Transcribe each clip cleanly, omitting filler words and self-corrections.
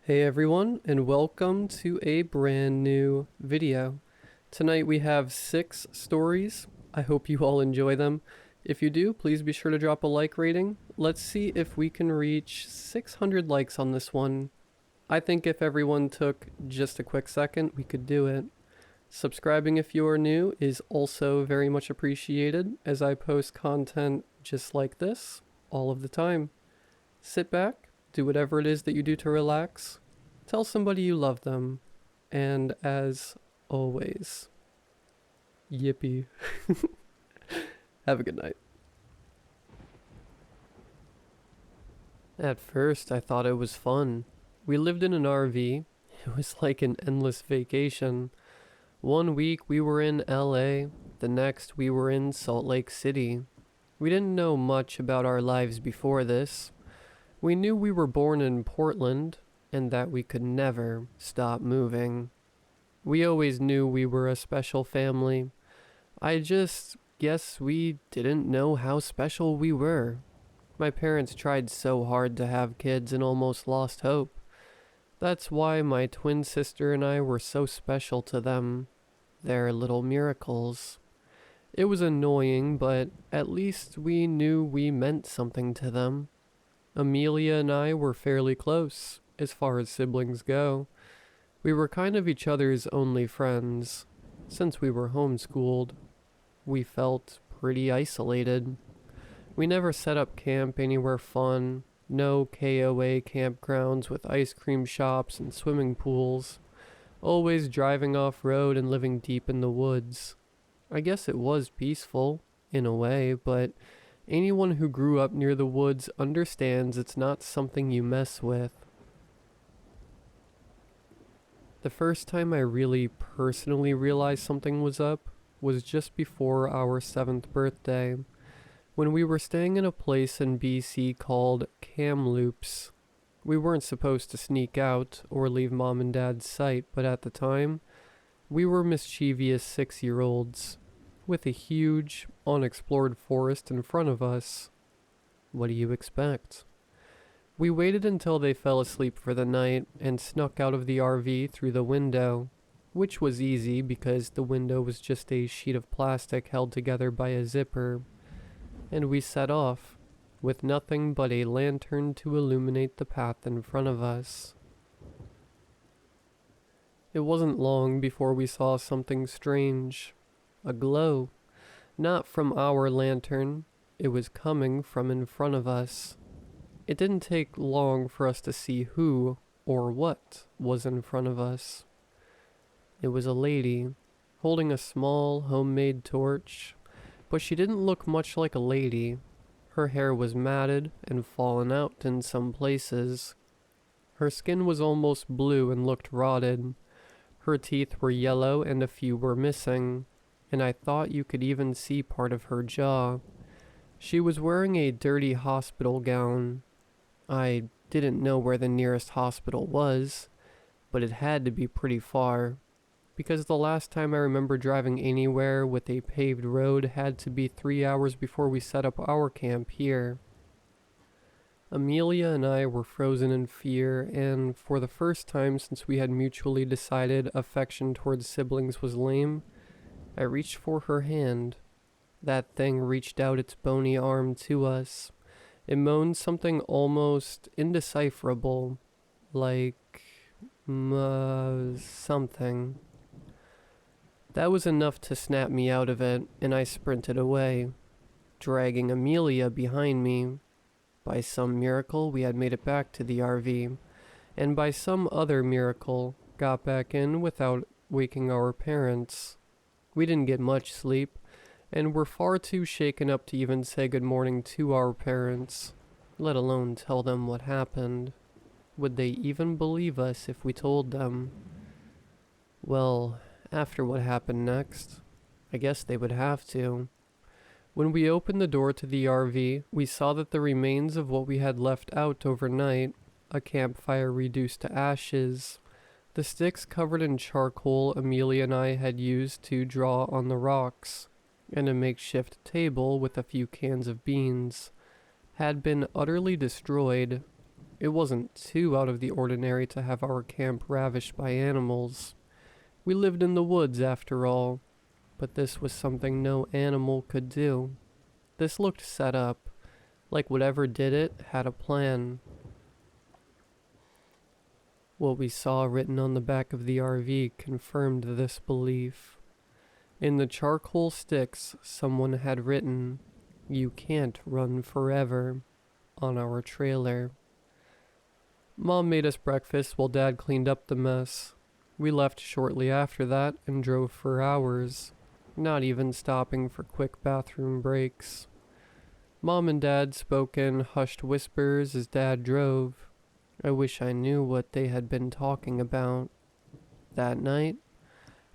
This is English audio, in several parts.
Hey everyone, and welcome to a brand new video. Tonight we have 6 stories. I hope you all enjoy them. If you do, please be sure to drop a like rating. Let's see if we can reach 600 likes on this one. I think if everyone took just a quick second, we could do it. Subscribing if you are new is also very much appreciated, as I post content just like this all of the time. Sit back, do whatever it is that you do to relax, tell somebody you love them, and as always, yippee. Have a good night. At first, I thought it was fun. We lived in an RV. It was like an endless vacation. One week we were in LA, the next we were in Salt Lake City. We didn't know much about our lives before this. We knew we were born in Portland and that we could never stop moving. We always knew we were a special family. I just guess we didn't know how special we were. My parents tried so hard to have kids and almost lost hope. That's why my twin sister and I were so special to them. They're little miracles. It was annoying, but at least we knew we meant something to them. Amelia and I were fairly close, as far as siblings go. We were kind of each other's only friends. Since we were homeschooled, we felt pretty isolated. We never set up camp anywhere fun, no KOA campgrounds with ice cream shops and swimming pools, always driving off-road and living deep in the woods. I guess it was peaceful, in a way, but anyone who grew up near the woods understands it's not something you mess with. The first time I really personally realized something was up was just before our 7th birthday, when we were staying in a place in BC called Kamloops. We weren't supposed to sneak out or leave Mom and Dad's sight, but at the time, we were mischievous 6-year-olds, with a huge, unexplored forest in front of us. What do you expect? We waited until they fell asleep for the night and snuck out of the RV through the window, which was easy because the window was just a sheet of plastic held together by a zipper, and we set off, with nothing but a lantern to illuminate the path in front of us. It wasn't long before we saw something strange. A glow. Not from our lantern. It was coming from in front of us. It didn't take long for us to see who or what was in front of us. It was a lady, holding a small homemade torch, but she didn't look much like a lady. Her hair was matted and fallen out in some places. Her skin was almost blue and looked rotted. Her teeth were yellow and a few were missing, and I thought you could even see part of her jaw. She was wearing a dirty hospital gown. I didn't know where the nearest hospital was, but it had to be pretty far, because the last time I remember driving anywhere with a paved road had to be 3 hours before we set up our camp here. Amelia and I were frozen in fear, and for the first time since we had mutually decided affection towards siblings was lame, I reached for her hand. That thing reached out its bony arm to us. It moaned something almost indecipherable, like something. That was enough to snap me out of it, and I sprinted away, dragging Amelia behind me. By some miracle, we had made it back to the RV, and by some other miracle, got back in without waking our parents. We didn't get much sleep, and were far too shaken up to even say good morning to our parents, let alone tell them what happened. Would they even believe us if we told them? Well, after what happened next, I guess they would have to. When we opened the door to the RV, we saw that the remains of what we had left out overnight, a campfire reduced to ashes, the sticks covered in charcoal Amelia and I had used to draw on the rocks, and a makeshift table with a few cans of beans, had been utterly destroyed. It wasn't too out of the ordinary to have our camp ravished by animals. We lived in the woods after all, but this was something no animal could do. This looked set up, like whatever did it had a plan. What we saw written on the back of the RV confirmed this belief. In the charcoal sticks, someone had written, "You can't run forever," on our trailer. Mom made us breakfast while Dad cleaned up the mess. We left shortly after that and drove for hours, not even stopping for quick bathroom breaks. Mom and Dad spoke in hushed whispers as Dad drove. I wish I knew what they had been talking about. That night,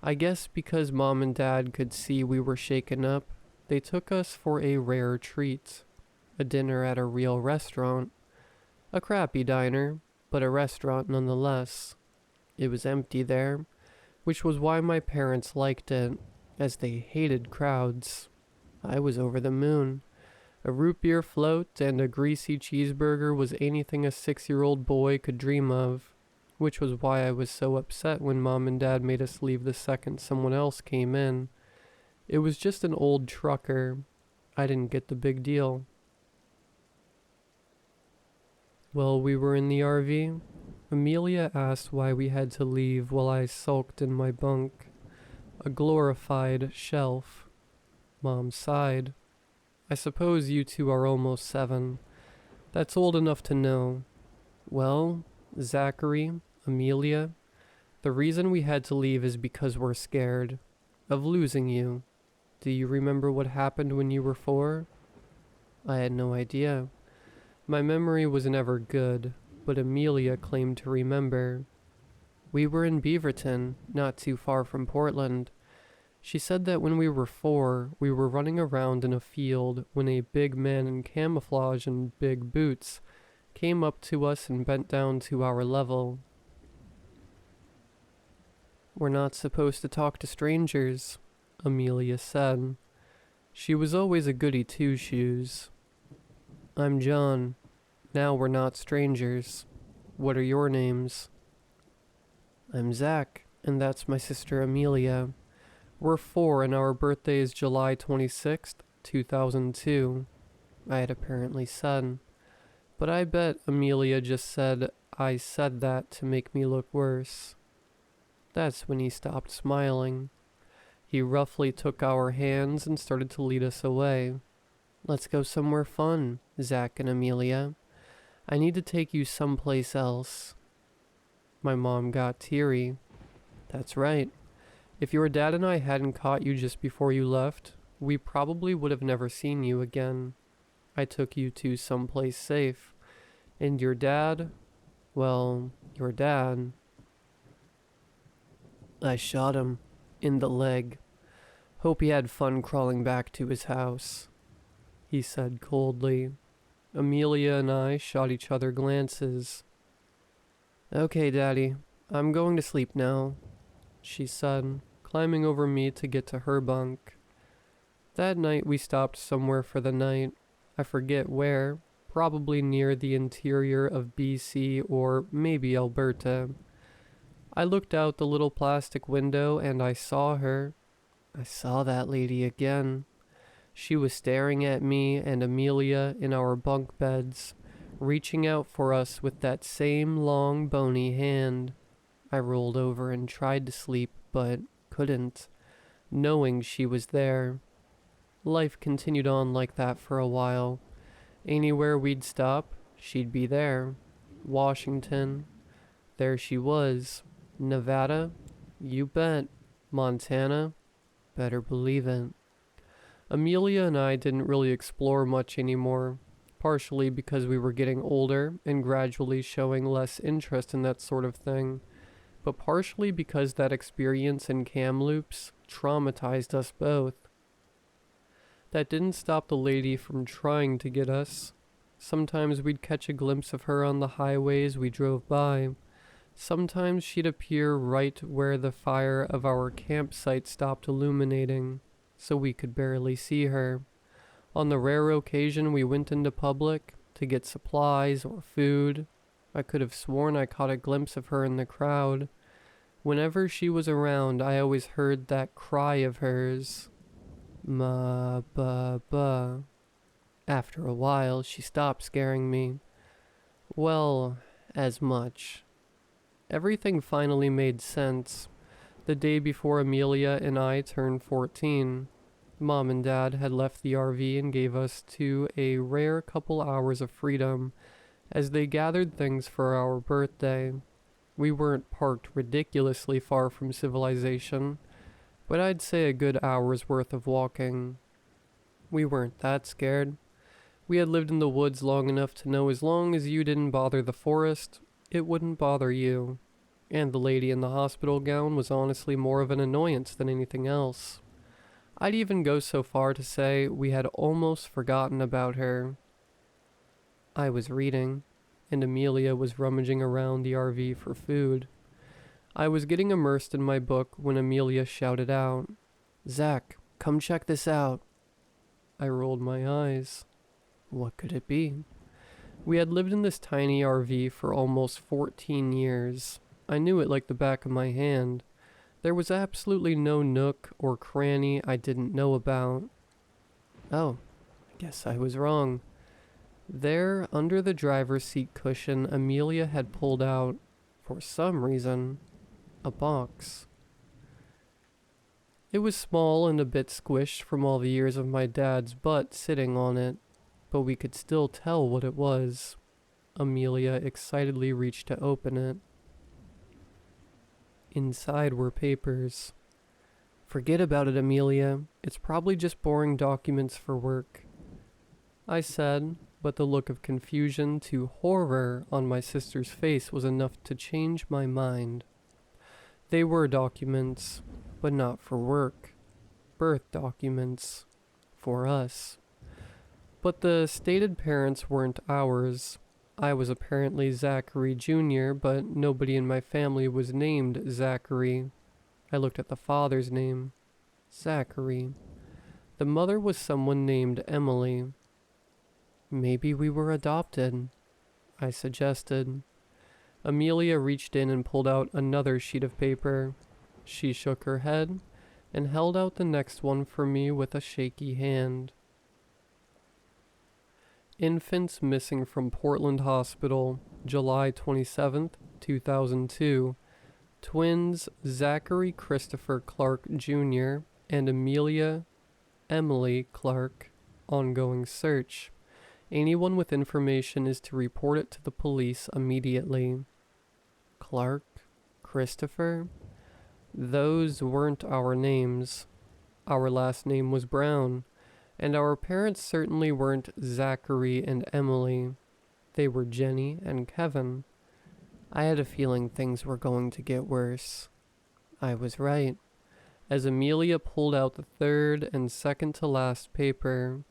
I guess because Mom and Dad could see we were shaken up, they took us for a rare treat. A dinner at a real restaurant. A crappy diner, but a restaurant nonetheless. It was empty there, which was why my parents liked it, as they hated crowds. I was over the moon. A root beer float and a greasy cheeseburger was anything a 6-year-old boy could dream of, which was why I was so upset when Mom and Dad made us leave the second someone else came in. It was just an old trucker. I didn't get the big deal. While we were in the RV, Amelia asked why we had to leave while I sulked in my bunk. A glorified shelf. Mom sighed. I suppose you two are almost 7. That's old enough to know. Well, Zachary, Amelia, the reason we had to leave is because we're scared of losing you. Do you remember what happened when you were 4? I had no idea. My memory was never good, but Amelia claimed to remember. We were in Beaverton, not too far from Portland. She said that when we were 4, we were running around in a field when a big man in camouflage and big boots came up to us and bent down to our level. "We're not supposed to talk to strangers," Amelia said. She was always a goody two-shoes. "I'm John. Now we're not strangers. What are your names?" "I'm Zach, and that's my sister Amelia. We're 4 and our birthday is July 26th, 2002, I had apparently said. But I bet Amelia just said I said that to make me look worse. That's when he stopped smiling. He roughly took our hands and started to lead us away. "Let's go somewhere fun, Zach and Amelia. I need to take you someplace else." My mom got teary. "That's right. If your dad and I hadn't caught you just before you left, we probably would have never seen you again. I took you to someplace safe. And your dad, well, your dad, I shot him in the leg. Hope he had fun crawling back to his house," he said coldly. Amelia and I shot each other glances. "Okay, Daddy, I'm going to sleep now," she said, climbing over me to get to her bunk. That night we stopped somewhere for the night. I forget where, probably near the interior of BC or maybe Alberta. I looked out the little plastic window and I saw her. I saw that lady again. She was staring at me and Amelia in our bunk beds, reaching out for us with that same long bony hand. I rolled over and tried to sleep, but couldn't, knowing she was there. Life continued on like that for a while. Anywhere we'd stop, she'd be there. Washington, there she was. Nevada, you bet. Montana, better believe it. Amelia and I didn't really explore much anymore, partially because we were getting older and gradually showing less interest in that sort of thing, but partially because that experience in Kamloops traumatized us both. That didn't stop the lady from trying to get us. Sometimes we'd catch a glimpse of her on the highways we drove by. Sometimes she'd appear right where the fire of our campsite stopped illuminating, so we could barely see her. On the rare occasion we went into public to get supplies or food, I could have sworn I caught a glimpse of her in the crowd. Whenever she was around, I always heard that cry of hers. Ma-ba-ba. After a while, she stopped scaring me. Well, as much. Everything finally made sense. The day before Amelia and I turned 14, Mom and Dad had left the RV and gave us a rare couple hours of freedom as they gathered things for our birthday. We weren't parked ridiculously far from civilization, but I'd say a good hour's worth of walking. We weren't that scared. We had lived in the woods long enough to know as long as you didn't bother the forest, it wouldn't bother you. And the lady in the hospital gown was honestly more of an annoyance than anything else. I'd even go so far to say we had almost forgotten about her. I was reading, and Amelia was rummaging around the RV for food. I was getting immersed in my book when Amelia shouted out, "Zach, come check this out." I rolled my eyes. What could it be? We had lived in this tiny RV for almost 14 years. I knew it like the back of my hand. There was absolutely no nook or cranny I didn't know about. Oh, guess I was wrong. There, under the driver's seat cushion, Amelia had pulled out, for some reason, a box. It was small and a bit squished from all the years of my dad's butt sitting on it, but we could still tell what it was. Amelia excitedly reached to open it. Inside were papers. "Forget about it, Amelia. It's probably just boring documents for work," I said, but the look of confusion to horror on my sister's face was enough to change my mind. They were documents, but not for work. Birth documents. For us. But the stated parents weren't ours. I was apparently Zachary Jr., but nobody in my family was named Zachary. I looked at the father's name. Zachary. The mother was someone named Emily. Maybe we were adopted, I suggested. Amelia reached in and pulled out another sheet of paper. She shook her head and held out the next one for me with a shaky hand. Infants missing from Portland Hospital, July 27th, 2002. Twins Zachary Christopher Clark Jr. and Amelia Emily Clark. Ongoing search. Anyone with information is to report it to the police immediately. Clark? Christopher? Those weren't our names. Our last name was Brown. And our parents certainly weren't Zachary and Emily. They were Jenny and Kevin. I had a feeling things were going to get worse. I was right, as Amelia pulled out the third and second to last paper.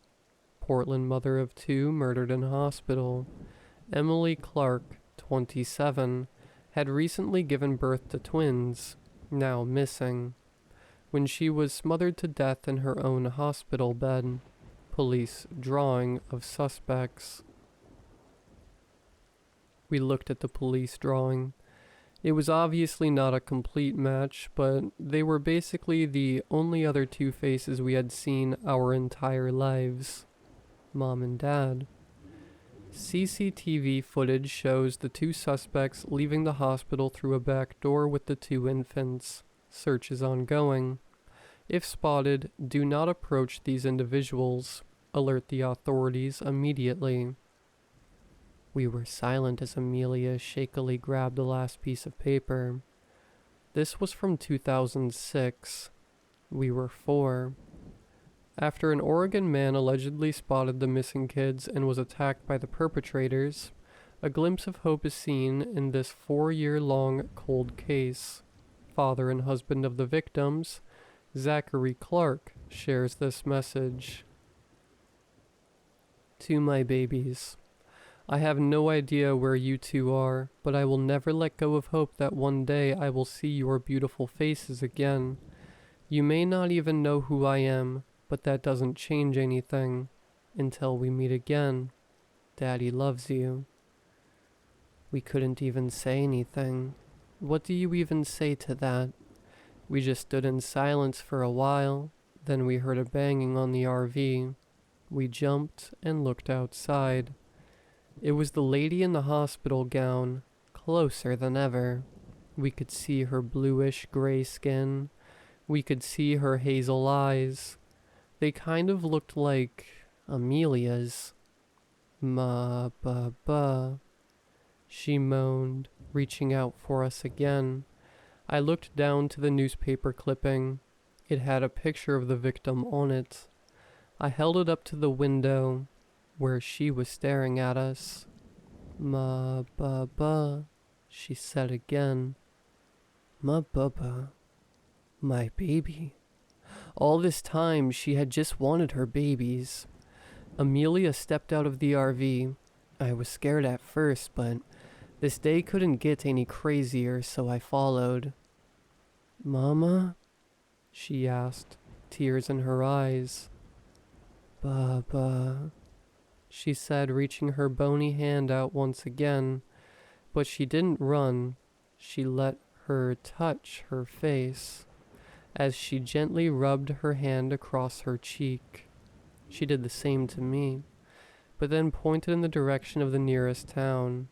Portland mother of 2 murdered in hospital. Emily Clark, 27, had recently given birth to twins, now missing. When she was smothered to death in her own hospital bed. Police drawing of suspects. We looked at the police drawing. It was obviously not a complete match, but they were basically the only other 2 faces we had seen our entire lives. Mom and Dad. CCTV footage shows the 2 suspects leaving the hospital through a back door with the 2 infants. Search is ongoing. If spotted, do not approach these individuals. Alert the authorities immediately. We were silent as Amelia shakily grabbed the last piece of paper. This was from 2006. We were 4. After an Oregon man allegedly spotted the missing kids and was attacked by the perpetrators, a glimpse of hope is seen in this 4-year-long cold case. Father and husband of the victims, Zachary Clark, shares this message. To my babies, I have no idea where you 2 are, but I will never let go of hope that one day I will see your beautiful faces again. You may not even know who I am, but that doesn't change anything. Until we meet again, Daddy loves you. We couldn't even say anything. What do you even say to that? We just stood in silence for a while. Then we heard a banging on the RV. We jumped and looked outside. It was the lady in the hospital gown, closer than ever. We could see her bluish gray skin. We could see her hazel eyes. They kind of looked like Amelia's. Ma-ba-ba, she moaned, reaching out for us again. I looked down to the newspaper clipping. It had a picture of the victim on it. I held it up to the window, where she was staring at us. Ma-ba-ba, she said again. Ma-ba-ba, my baby. All this time, she had just wanted her babies. Amelia stepped out of the RV. I was scared at first, but this day couldn't get any crazier, so I followed. Mama? She asked, tears in her eyes. Baba, she said, reaching her bony hand out once again, but she didn't run. She let her touch her face as she gently rubbed her hand across her cheek. She did the same to me, but then pointed in the direction of the nearest town.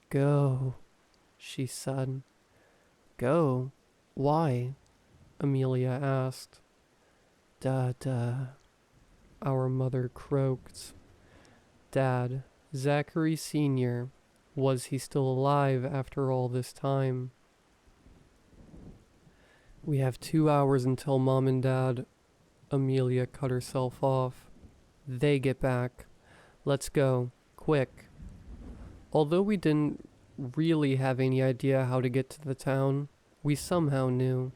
Go, she said. Go? Why? Amelia asked. Da, our mother croaked. Dad, Zachary Sr., was he still alive after all this time? We have 2 hours until Mom and Dad... Amelia cut herself off. They get back. Let's go. Quick. Although we didn't really have any idea how to get to the town, we somehow knew.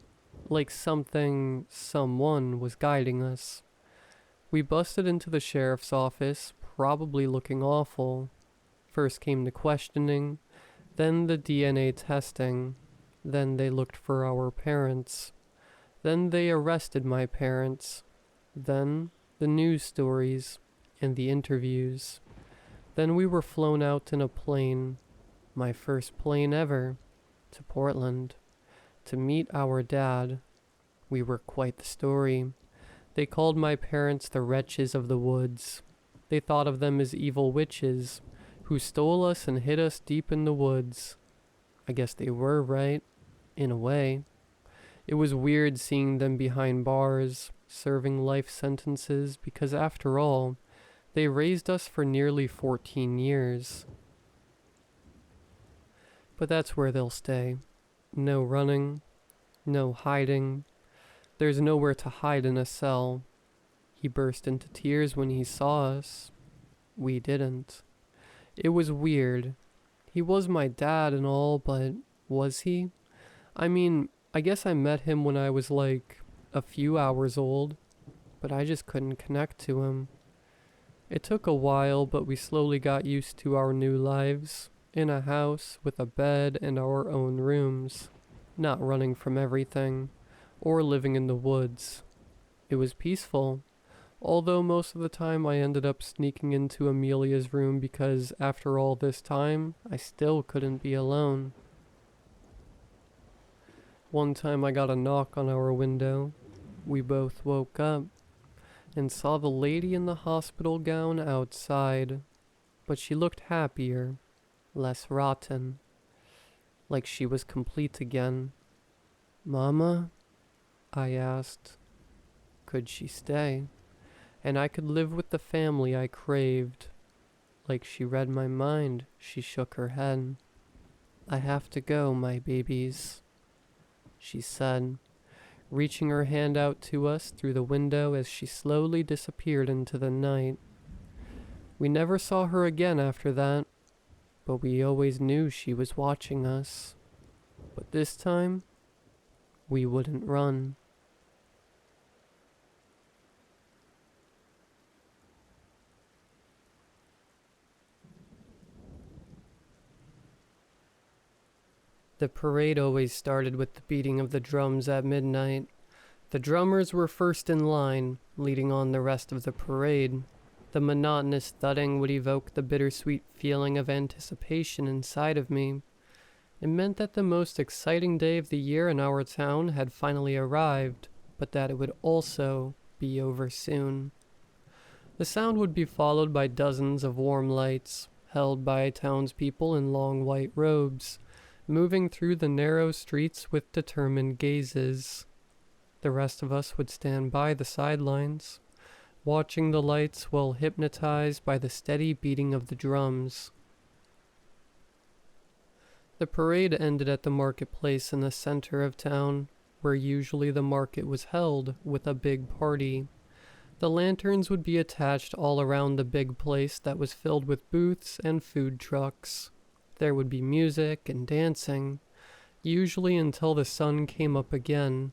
Like someone was guiding us. We busted into the sheriff's office, probably looking awful. First came the questioning, then the DNA testing, then they looked for our parents. Then they arrested my parents. Then the news stories and the interviews. Then we were flown out in a plane, my first plane ever, to Portland, to meet our dad. We were quite the story. They called my parents the wretches of the woods. They thought of them as evil witches who stole us and hid us deep in the woods. I guess they were right, in a way. It was weird seeing them behind bars, serving life sentences, because after all, they raised us for nearly 14 years. But that's where they'll stay. No running, no hiding. There's nowhere to hide in a cell. He burst into tears when he saw us. We didn't. It was weird. He was my dad and all, but was he? I mean, I guess I met him when I was like a few hours old, but I just couldn't connect to him. It took a while, but we slowly got used to our new lives, in a house with a bed and our own rooms, not running from everything, or living in the woods. It was peaceful, although most of the time I ended up sneaking into Amelia's room because after all this time, I still couldn't be alone. One time I got a knock on our window. We both woke up and saw the lady in the hospital gown outside, but she looked happier, less rotten, like she was complete again. Mama? I asked. Could she stay? And I could live with the family I craved. Like she read my mind, she shook her head. I have to go, my babies, she said, reaching her hand out to us through the window as she slowly disappeared into the night. We never saw her again after that, but we always knew she was watching us. But this time, we wouldn't run. The parade always started with the beating of the drums at midnight. The drummers were first in line, leading on the rest of the parade. The monotonous thudding would evoke the bittersweet feeling of anticipation inside of me. It meant that the most exciting day of the year in our town had finally arrived, but that it would also be over soon. The sound would be followed by dozens of warm lights, held by townspeople in long white robes, moving through the narrow streets with determined gazes. The rest of us would stand by the sidelines, watching the lights while hypnotized by the steady beating of the drums. The parade ended at the marketplace in the center of town, where usually the market was held, with a big party. The lanterns would be attached all around the big place that was filled with booths and food trucks. There would be music and dancing, usually until the sun came up again.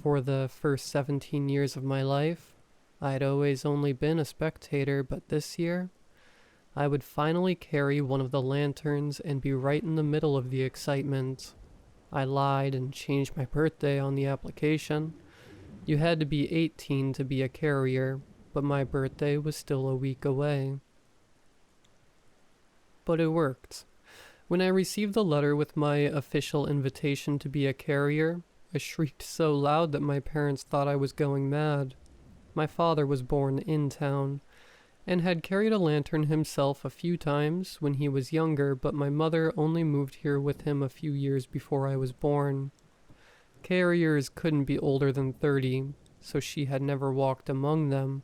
For the first 17 years of my life, I'd always only been a spectator, but this year, I would finally carry one of the lanterns and be right in the middle of the excitement. I lied and changed my birthday on the application. You had to be 18 to be a carrier, but my birthday was still a week away. But it worked. When I received the letter with my official invitation to be a carrier, I shrieked so loud that my parents thought I was going mad. My father was born in town, and had carried a lantern himself a few times when he was younger, but my mother only moved here with him a few years before I was born. Carriers couldn't be older than 30, so she had never walked among them,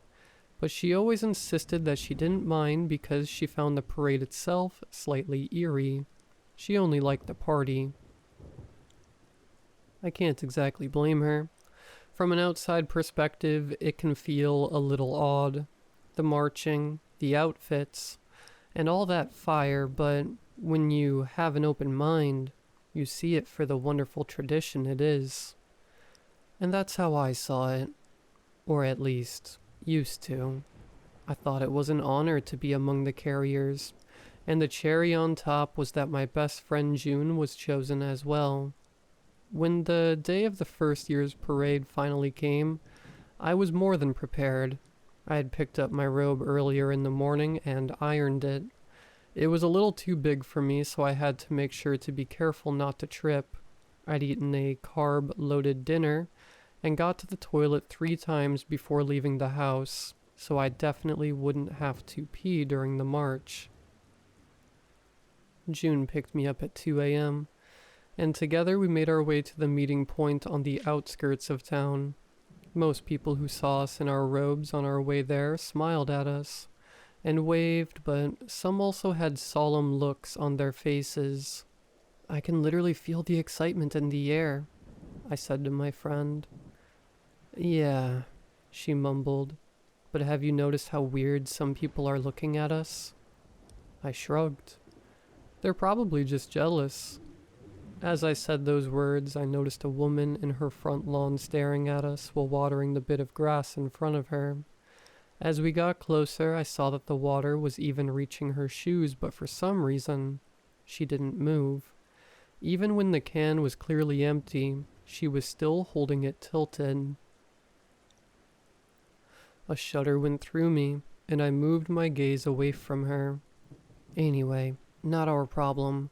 but she always insisted that she didn't mind because she found the parade itself slightly eerie. She only liked the party. I can't exactly blame her. From an outside perspective, it can feel a little odd. The marching, the outfits, and all that fire, but when you have an open mind, you see it for the wonderful tradition it is. And that's how I saw it. Or at least, used to. I thought it was an honor to be among the carriers, and the cherry on top was that my best friend June was chosen as well. When the day of the first year's parade finally came, I was more than prepared. I had picked up my robe earlier in the morning and ironed it. It was a little too big for me, so I had to make sure to be careful not to trip. I'd eaten a carb-loaded dinner and got to the toilet 3 times before leaving the house, so I definitely wouldn't have to pee during the march. June picked me up at 2 a.m., and together we made our way to the meeting point on the outskirts of town. Most people who saw us in our robes on our way there smiled at us and waved, but some also had solemn looks on their faces. "I can literally feel the excitement in the air," I said to my friend. "Yeah," she mumbled, "but have you noticed how weird some people are looking at us?" I shrugged. "They're probably just jealous." As I said those words, I noticed a woman in her front lawn staring at us while watering the bit of grass in front of her. As we got closer, I saw that the water was even reaching her shoes, but for some reason, she didn't move. Even when the can was clearly empty, she was still holding it tilted. A shudder went through me, and I moved my gaze away from her. Anyway, not our problem.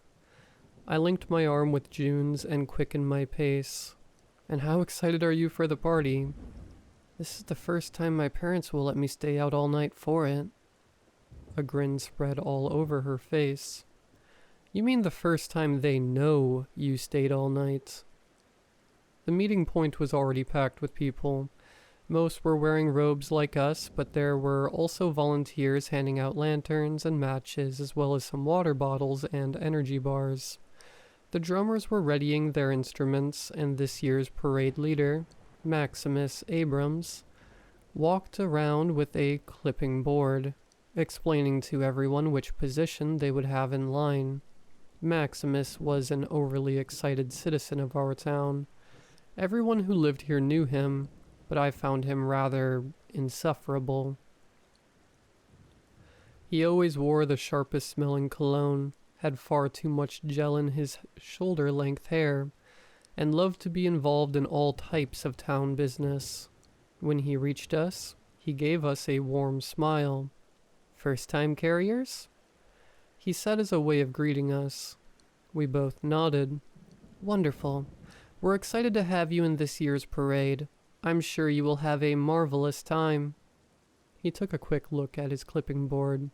I linked my arm with June's and quickened my pace. "And how excited are you for the party?" "This is the first time my parents will let me stay out all night for it." A grin spread all over her face. "You mean the first time they know you stayed all night?" The meeting point was already packed with people. Most were wearing robes like us, but there were also volunteers handing out lanterns and matches, as well as some water bottles and energy bars. The drummers were readying their instruments, and this year's parade leader, Maximus Abrams, walked around with a clipping board, explaining to everyone which position they would have in line. Maximus was an overly excited citizen of our town. Everyone who lived here knew him, but I found him rather insufferable. He always wore the sharpest smelling cologne, had far too much gel in his shoulder-length hair, and loved to be involved in all types of town business. When he reached us, he gave us a warm smile, First-time carriers? He said as a way of greeting us. We both nodded. Wonderful. We're excited to have you in this year's parade. I'm sure you will have a marvelous time. He took a quick look at his clipping board.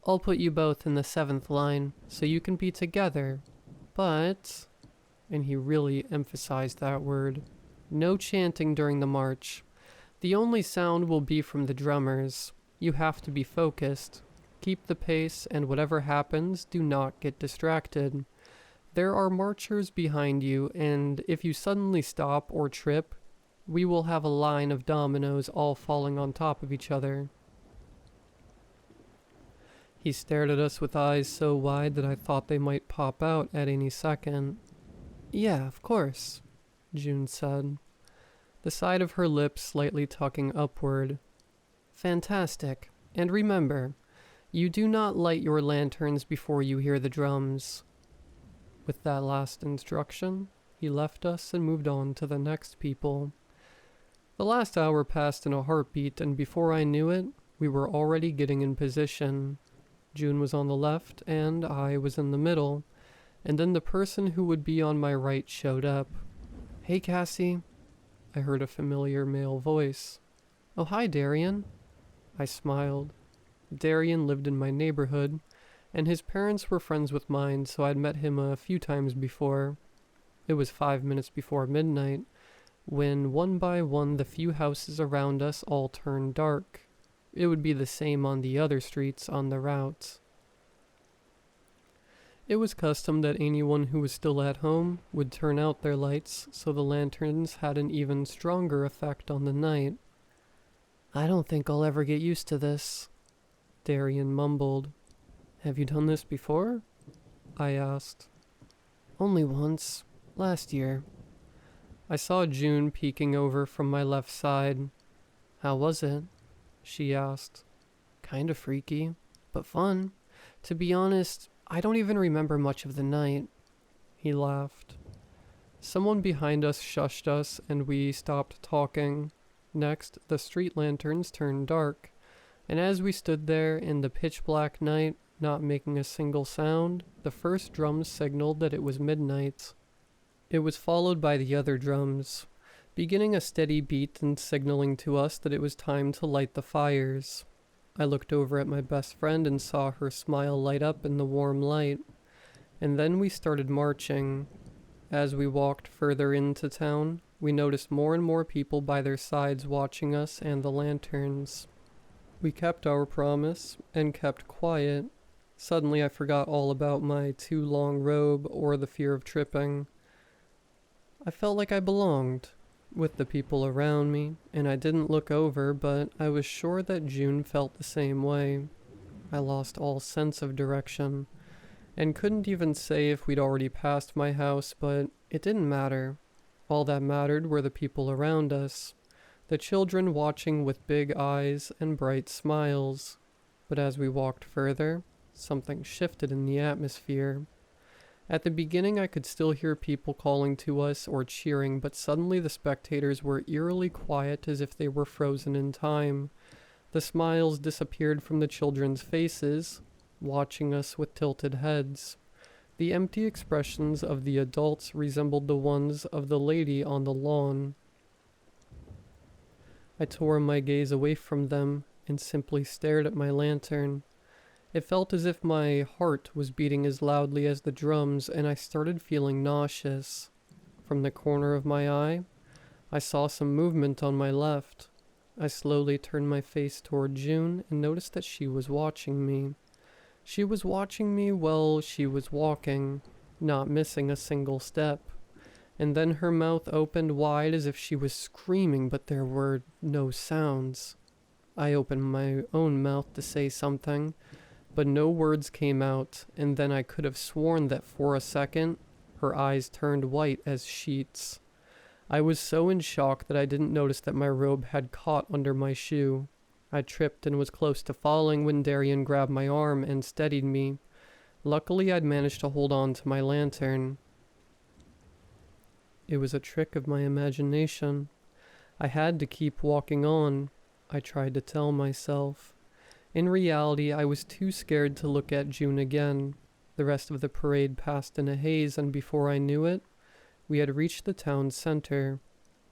I'll put you both in the 7th line, so you can be together. But, and he really emphasized that word, no chanting during the march. The only sound will be from the drummers. You have to be focused. Keep the pace, and whatever happens, do not get distracted. There are marchers behind you, and if you suddenly stop or trip, we will have a line of dominoes all falling on top of each other. He stared at us with eyes so wide that I thought they might pop out at any second. Yeah, of course, June said, the side of her lips slightly tucking upward. Fantastic. And remember, you do not light your lanterns before you hear the drums. With that last instruction, he left us and moved on to the next people. The last hour passed in a heartbeat, and before I knew it, we were already getting in position. June was on the left, and I was in the middle, and then the person who would be on my right showed up. Hey, Cassie. I heard a familiar male voice. Oh, hi, Darian. I smiled. Darian lived in my neighborhood, and his parents were friends with mine, so I'd met him a few times before. It was 5 minutes before midnight, when one by one the few houses around us all turned dark. It would be the same on the other streets on the route. It was custom that anyone who was still at home would turn out their lights, so the lanterns had an even stronger effect on the night. I don't think I'll ever get used to this, Darian mumbled. Have you done this before? I asked. Only once, last year. I saw June peeking over from my left side. How was it? She asked. Kinda freaky, but fun. To be honest, I don't even remember much of the night. He laughed. Someone behind us shushed us, and we stopped talking. Next, the street lanterns turned dark, and as we stood there in the pitch-black night, not making a single sound, the first drums signaled that it was midnight. It was followed by the other drums, beginning a steady beat and signaling to us that it was time to light the fires. I looked over at my best friend and saw her smile light up in the warm light. And then we started marching. As we walked further into town, we noticed more and more people by their sides watching us and the lanterns. We kept our promise and kept quiet. Suddenly I forgot all about my too long robe or the fear of tripping. I felt like I belonged with the people around me, and I didn't look over, but I was sure that June felt the same way. I lost all sense of direction, and couldn't even say if we'd already passed my house, but it didn't matter. All that mattered were the people around us, the children watching with big eyes and bright smiles. But as we walked further, something shifted in the atmosphere. At the beginning, I could still hear people calling to us or cheering, but suddenly the spectators were eerily quiet as if they were frozen in time. The smiles disappeared from the children's faces, watching us with tilted heads. The empty expressions of the adults resembled the ones of the lady on the lawn. I tore my gaze away from them and simply stared at my lantern. It felt as if my heart was beating as loudly as the drums, and I started feeling nauseous. From the corner of my eye, I saw some movement on my left. I slowly turned my face toward June and noticed that she was watching me. She was watching me while she was walking, not missing a single step. And then her mouth opened wide as if she was screaming, but there were no sounds. I opened my own mouth to say something, but no words came out, and then I could have sworn that for a second, her eyes turned white as sheets. I was so in shock that I didn't notice that my robe had caught under my shoe. I tripped and was close to falling when Darian grabbed my arm and steadied me. Luckily, I'd managed to hold on to my lantern. It was a trick of my imagination. I had to keep walking on, I tried to tell myself. In reality, I was too scared to look at June again. The rest of the parade passed in a haze, and before I knew it, we had reached the town center.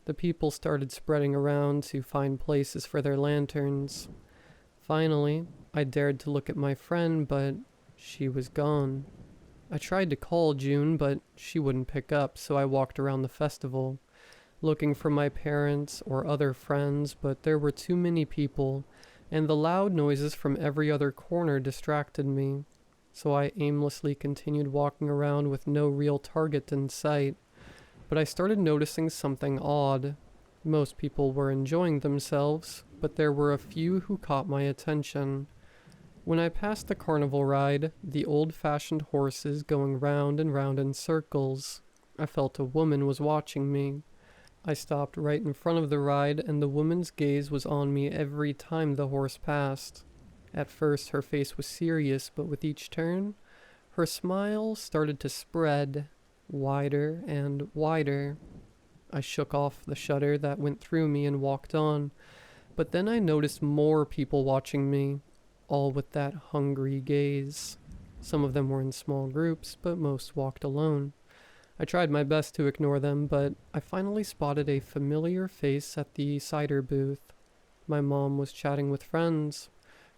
The people started spreading around to find places for their lanterns. Finally, I dared to look at my friend, but she was gone. I tried to call June, but she wouldn't pick up, so I walked around the festival, looking for my parents or other friends, but there were too many people, and the loud noises from every other corner distracted me, so I aimlessly continued walking around with no real target in sight. But I started noticing something odd. Most people were enjoying themselves, but there were a few who caught my attention. When I passed the carnival ride, the old-fashioned horses going round and round in circles, I felt a woman was watching me. I stopped right in front of the ride, and the woman's gaze was on me every time the horse passed. At first, her face was serious, but with each turn, her smile started to spread, wider and wider. I shook off the shudder that went through me and walked on, but then I noticed more people watching me, all with that hungry gaze. Some of them were in small groups, but most walked alone. I tried my best to ignore them, but I finally spotted a familiar face at the cider booth. My mom was chatting with friends.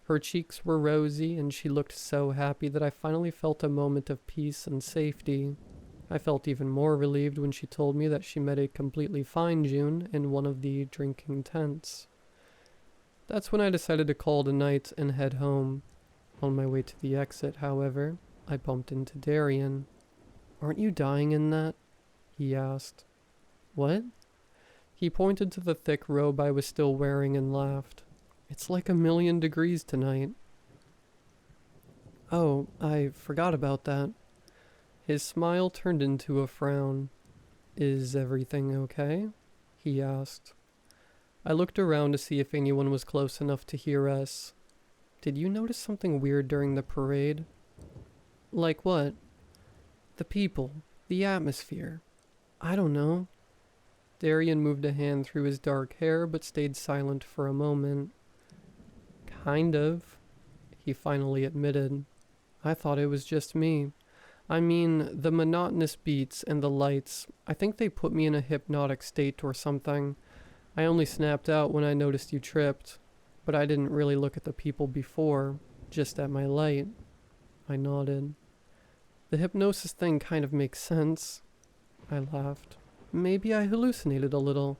Her cheeks were rosy, and she looked so happy that I finally felt a moment of peace and safety. I felt even more relieved when she told me that she met a completely fine June in one of the drinking tents. That's when I decided to call it a night and head home. On my way to the exit, however, I bumped into Darian. "Aren't you dying in that?" he asked. "What?" He pointed to the thick robe I was still wearing and laughed. "It's like 1,000,000 degrees tonight." "Oh, I forgot about that." His smile turned into a frown. "Is everything okay?" he asked. I looked around to see if anyone was close enough to hear us. "Did you notice something weird during the parade?" "Like what?" "The people, the atmosphere. I don't know." Darian moved a hand through his dark hair but stayed silent for a moment. "Kind of," he finally admitted. "I thought it was just me. I mean, the monotonous beats and the lights, I think they put me in a hypnotic state or something. I only snapped out when I noticed you tripped, but I didn't really look at the people before, just at my light." I nodded. "The hypnosis thing kind of makes sense." I laughed. "Maybe I hallucinated a little.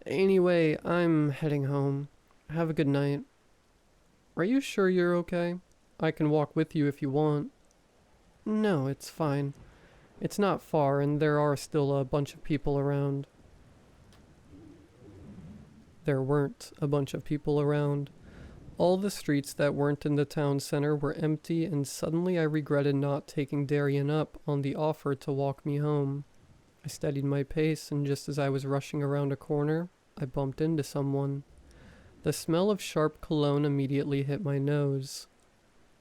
Anyway, I'm heading home. Have a good night." "Are you sure you're okay? I can walk with you if you want." "No, it's fine. It's not far, and there are still a bunch of people around." There weren't a bunch of people around. All the streets that weren't in the town center were empty, and suddenly I regretted not taking Darian up on the offer to walk me home. I steadied my pace, and just as I was rushing around a corner, I bumped into someone. The smell of sharp cologne immediately hit my nose.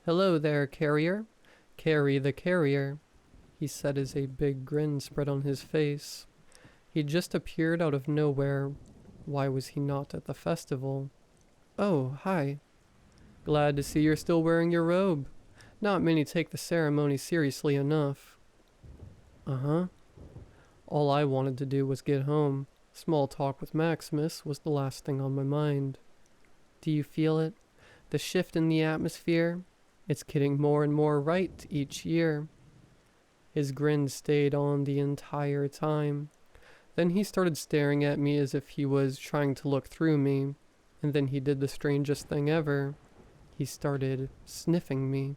"Hello there, carrier. Carry the carrier," he said as a big grin spread on his face. He'd just appeared out of nowhere. Why was he not at the festival? "Oh, hi. Glad to see you're still wearing your robe. Not many take the ceremony seriously enough." "Uh-huh." All I wanted to do was get home. Small talk with Maximus was the last thing on my mind. "Do you feel it? The shift in the atmosphere? It's getting more and more right each year." His grin stayed on the entire time. Then he started staring at me as if he was trying to look through me, and then he did the strangest thing ever. He started sniffing me.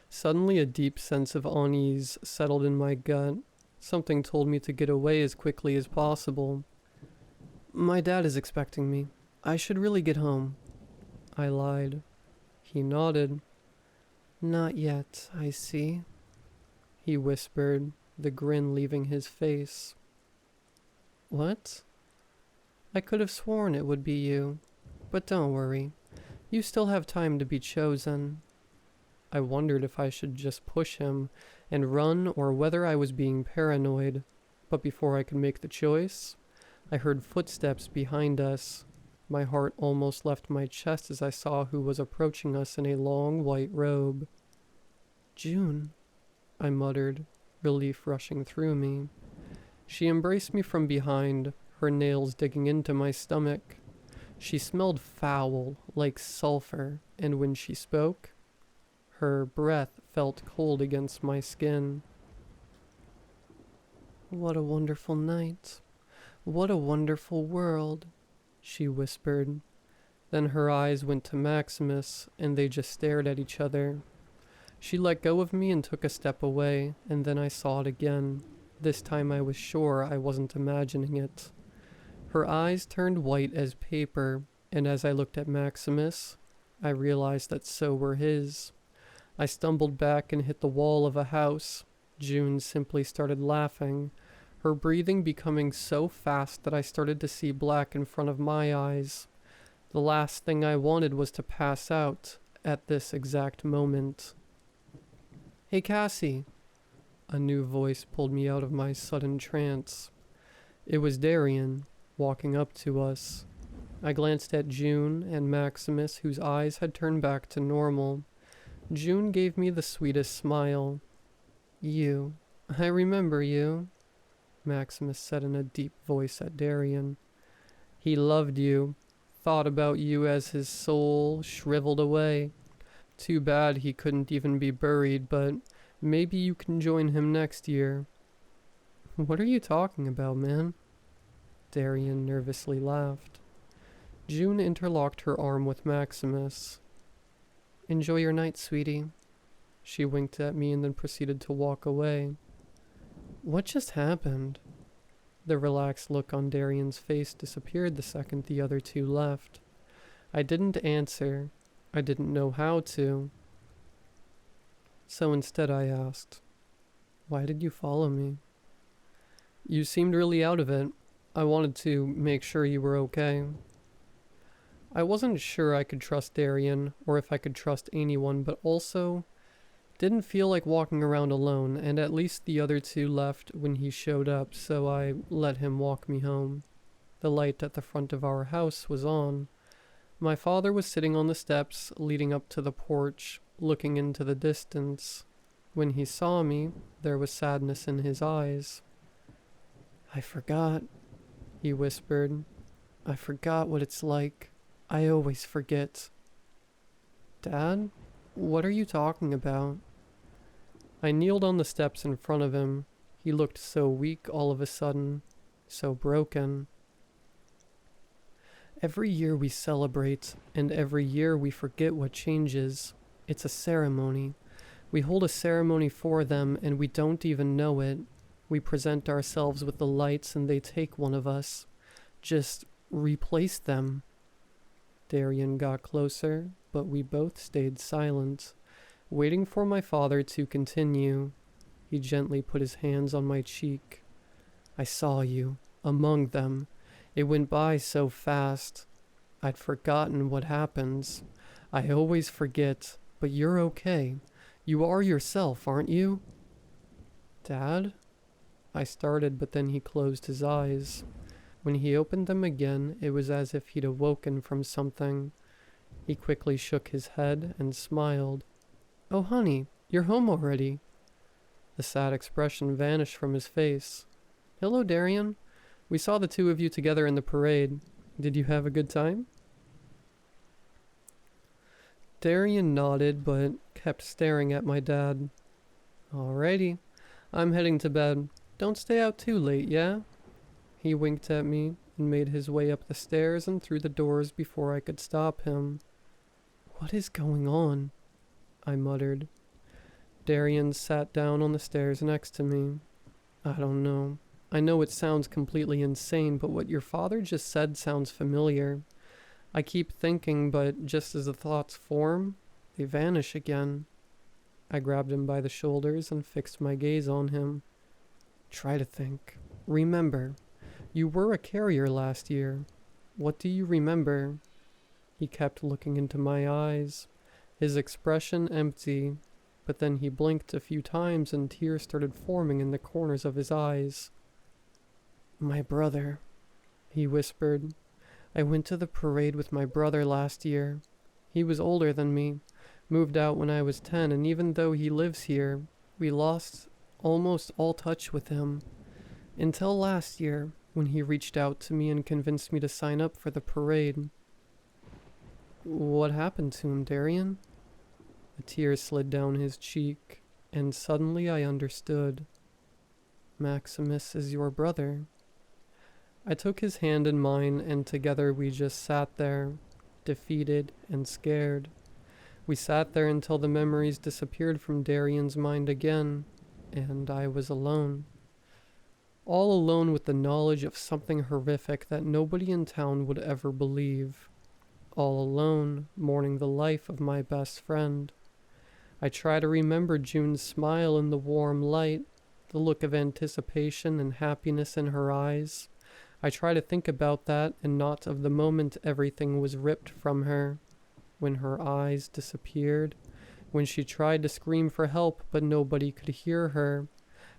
Suddenly a deep sense of unease settled in my gut. Something told me to get away as quickly as possible. "My dad is expecting me. I should really get home." I lied. He nodded. "Not yet, I see," he whispered, the grin leaving his face. "What?" "I could have sworn it would be you. But don't worry. You still have time to be chosen." I wondered if I should just push him and run or whether I was being paranoid. But before I could make the choice, I heard footsteps behind us. My heart almost left my chest as I saw who was approaching us in a long white robe. "June," I muttered, relief rushing through me. She embraced me from behind, her nails digging into my stomach. She smelled foul, like sulfur, and when she spoke, her breath felt cold against my skin. "What a wonderful night. What a wonderful world," she whispered. Then her eyes went to Maximus, and they just stared at each other. She let go of me and took a step away, and then I saw it again. This time I was sure I wasn't imagining it. Her eyes turned white as paper, and as I looked at Maximus, I realized that so were his. I stumbled back and hit the wall of a house. June simply started laughing, her breathing becoming so fast that I started to see black in front of my eyes. The last thing I wanted was to pass out at this exact moment. "Hey, Cassie." A new voice pulled me out of my sudden trance. It was Darian, walking up to us. I glanced at June and Maximus, whose eyes had turned back to normal. June gave me the sweetest smile. "You. I remember you," Maximus said in a deep voice at Darian. "He loved you, thought about you as his soul shriveled away. Too bad he couldn't even be buried, but maybe you can join him next year." "What are you talking about, man?" Darian nervously laughed. June interlocked her arm with Maximus. "Enjoy your night, sweetie." She winked at me and then proceeded to walk away. What just happened? The relaxed look on Darian's face disappeared the second the other two left. I didn't answer. I didn't know how to. So instead I asked, "Why did you follow me?" "You seemed really out of it. I wanted to make sure you were okay." I wasn't sure I could trust Darian, or if I could trust anyone, but also didn't feel like walking around alone, and at least the other two left when he showed up, so I let him walk me home. The light at the front of our house was on. My father was sitting on the steps leading up to the porch, looking into the distance. When he saw me, there was sadness in his eyes. "I forgot," he whispered. "I forgot what it's like. I always forget." "Dad? What are you talking about?" I kneeled on the steps in front of him. He looked so weak all of a sudden, so broken. "Every year we celebrate, and every year we forget what changes. It's a ceremony. We hold a ceremony for them, and we don't even know it. We present ourselves with the lights, and they take one of us. Just replace them." Darian got closer, but we both stayed silent, waiting for my father to continue. He gently put his hands on my cheek. "I saw you, among them. It went by so fast. I'd forgotten what happens. I always forget, but you're okay. You are yourself, aren't you?" "Dad?" I started, but then he closed his eyes. When he opened them again, it was as if he'd awoken from something. He quickly shook his head and smiled. "Oh, honey, you're home already." The sad expression vanished from his face. "Hello, Darian. We saw the two of you together in the parade. Did you have a good time?" Darian nodded, but kept staring at my dad. "Alrighty, I'm heading to bed. Don't stay out too late, yeah?" He winked at me and made his way up the stairs and through the doors before I could stop him. "What is going on?" I muttered. Darian sat down on the stairs next to me. "I don't know. I know it sounds completely insane, but what your father just said sounds familiar. I keep thinking, but just as the thoughts form, they vanish again." I grabbed him by the shoulders and fixed my gaze on him. "Try to think. Remember. You were a carrier last year. What do you remember?" He kept looking into my eyes, his expression empty, but then he blinked a few times and tears started forming in the corners of his eyes. "My brother," he whispered. I went to the parade with my brother last year. He was older than me, moved out when I was 10, and even though he lives here, we lost almost all touch with him. Until last year, when he reached out to me and convinced me to sign up for the parade. What happened to him, Darian? A tear slid down his cheek, and suddenly I understood. Maximus is your brother. I took his hand in mine, and together we just sat there, defeated and scared. We sat there until the memories disappeared from Darian's mind again, and I was alone. All alone with the knowledge of something horrific that nobody in town would ever believe. All alone, mourning the life of my best friend. I try to remember June's smile in the warm light, the look of anticipation and happiness in her eyes. I try to think about that and not of the moment everything was ripped from her, when her eyes disappeared, when she tried to scream for help but nobody could hear her.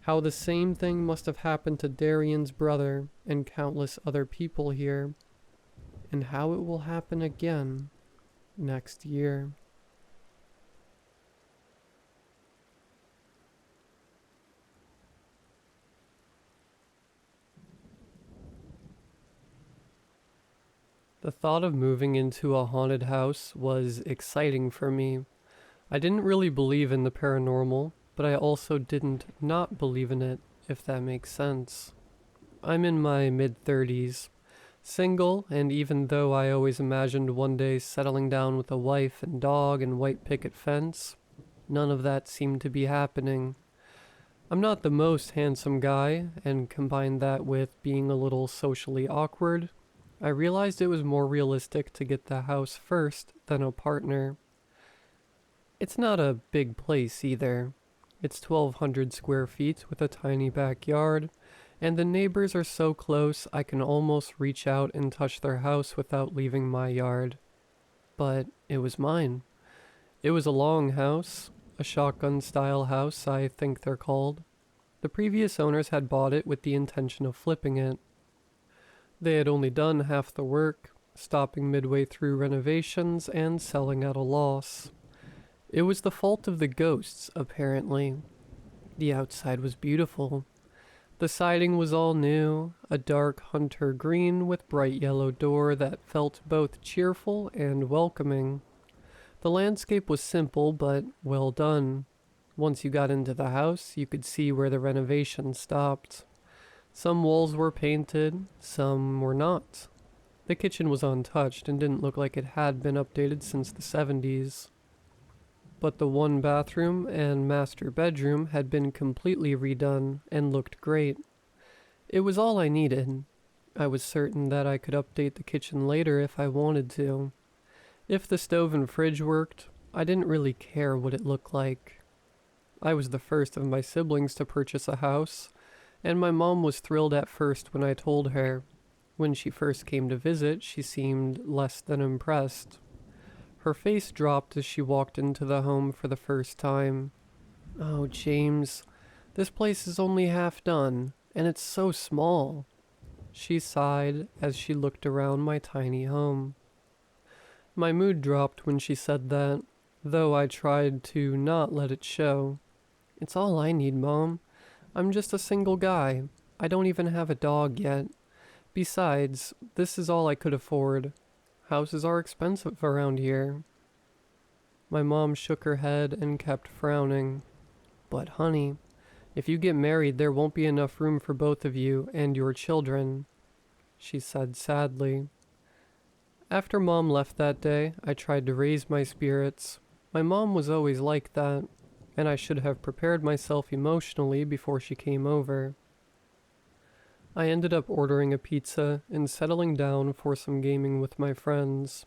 How the same thing must have happened to Darian's brother and countless other people here, and how it will happen again next year. The thought of moving into a haunted house was exciting for me. I didn't really believe in the paranormal, but I also didn't not believe in it, if that makes sense. I'm in my mid-30s, single, and even though I always imagined one day settling down with a wife and dog and white picket fence, none of that seemed to be happening. I'm not the most handsome guy, and combine that with being a little socially awkward, I realized it was more realistic to get the house first than a partner. It's not a big place either. It's 1,200 square feet with a tiny backyard, and the neighbors are so close I can almost reach out and touch their house without leaving my yard. But it was mine. It was a long house, a shotgun-style house I think they're called. The previous owners had bought it with the intention of flipping it. They had only done half the work, stopping midway through renovations and selling at a loss. It was the fault of the ghosts, apparently. The outside was beautiful. The siding was all new, a dark hunter green with bright yellow door that felt both cheerful and welcoming. The landscape was simple but well done. Once you got into the house, you could see where the renovation stopped. Some walls were painted, some were not. The kitchen was untouched and didn't look like it had been updated since the 70s. But the one bathroom and master bedroom had been completely redone and looked great. It was all I needed. I was certain that I could update the kitchen later if I wanted to. If the stove and fridge worked, I didn't really care what it looked like. I was the first of my siblings to purchase a house, and my mom was thrilled at first when I told her. When she first came to visit, she seemed less than impressed. Her face dropped as she walked into the home for the first time. "Oh, James, this place is only half done, and it's so small." She sighed as she looked around my tiny home. My mood dropped when she said that, though I tried to not let it show. "It's all I need, Mom. I'm just a single guy. I don't even have a dog yet. Besides, this is all I could afford. Houses are expensive around here." My mom shook her head and kept frowning. "But honey, if you get married, there won't be enough room for both of you and your children," she said sadly. After Mom left that day, I tried to raise my spirits. My mom was always like that, and I should have prepared myself emotionally before she came over. I ended up ordering a pizza and settling down for some gaming with my friends.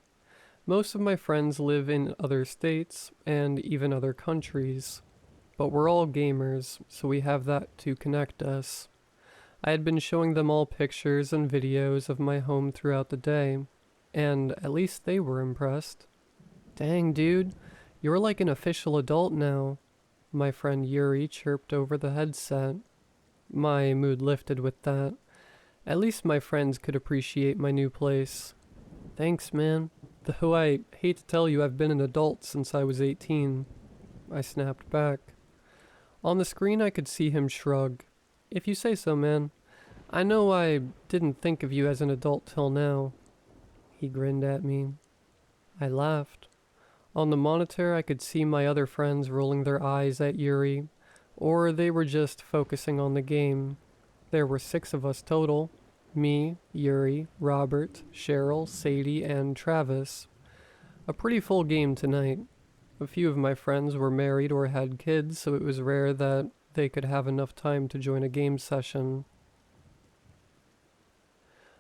Most of my friends live in other states and even other countries, but we're all gamers, so we have that to connect us. I had been showing them all pictures and videos of my home throughout the day, and at least they were impressed. "Dang, dude, you're like an official adult now," my friend Yuri chirped over the headset. My mood lifted with that. At least my friends could appreciate my new place. Thanks, man. Though I hate to tell you I've been an adult since I was 18. I snapped back. On the screen I could see him shrug. If you say so, man. I know I didn't think of you as an adult till now. He grinned at me. I laughed. On the monitor I could see my other friends rolling their eyes at Yuri, or they were just focusing on the game. There were 6 of us total. Me, Yuri, Robert, Cheryl, Sadie, and Travis. A pretty full game tonight. A few of my friends were married or had kids, so it was rare that they could have enough time to join a game session.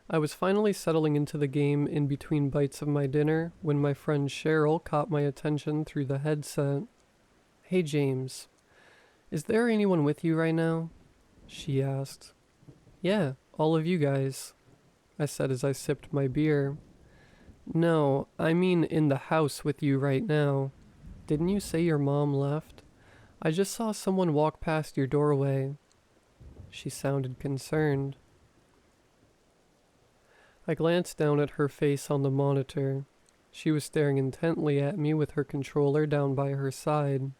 I was finally settling into the game in between bites of my dinner when my friend Cheryl caught my attention through the headset. "Hey James, is there anyone with you right now?" she asked. "Yeah, all of you guys," I said as I sipped my beer. "No, I mean in the house with you right now. Didn't you say your mom left? I just saw someone walk past your doorway." She sounded concerned. I glanced down at her face on the monitor. She was staring intently at me with her controller down by her side.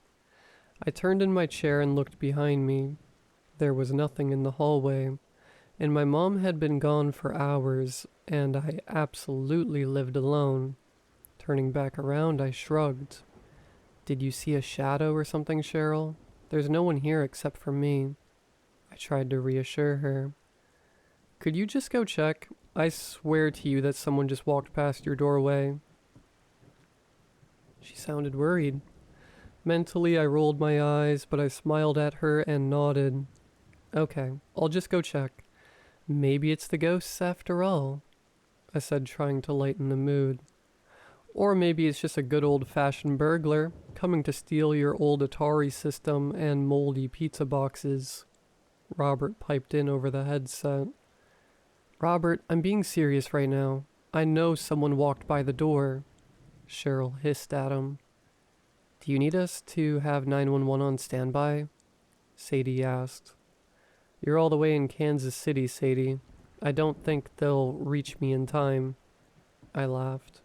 I turned in my chair and looked behind me. There was nothing in the hallway, and my mom had been gone for hours, and I absolutely lived alone. Turning back around, I shrugged. "Did you see a shadow or something, Cheryl? There's no one here except for me." I tried to reassure her. "Could you just go check? I swear to you that someone just walked past your doorway." She sounded worried. Mentally, I rolled my eyes, but I smiled at her and nodded. "Okay, I'll just go check. Maybe it's the ghosts after all," I said, trying to lighten the mood. "Or maybe it's just a good old-fashioned burglar coming to steal your old Atari system and moldy pizza boxes." Robert piped in over the headset. "Robert, I'm being serious right now. I know someone walked by the door," Cheryl hissed at him. "Do you need us to have 911 on standby?" Sadie asked. "You're all the way in Kansas City, Sadie. I don't think they'll reach me in time." I laughed.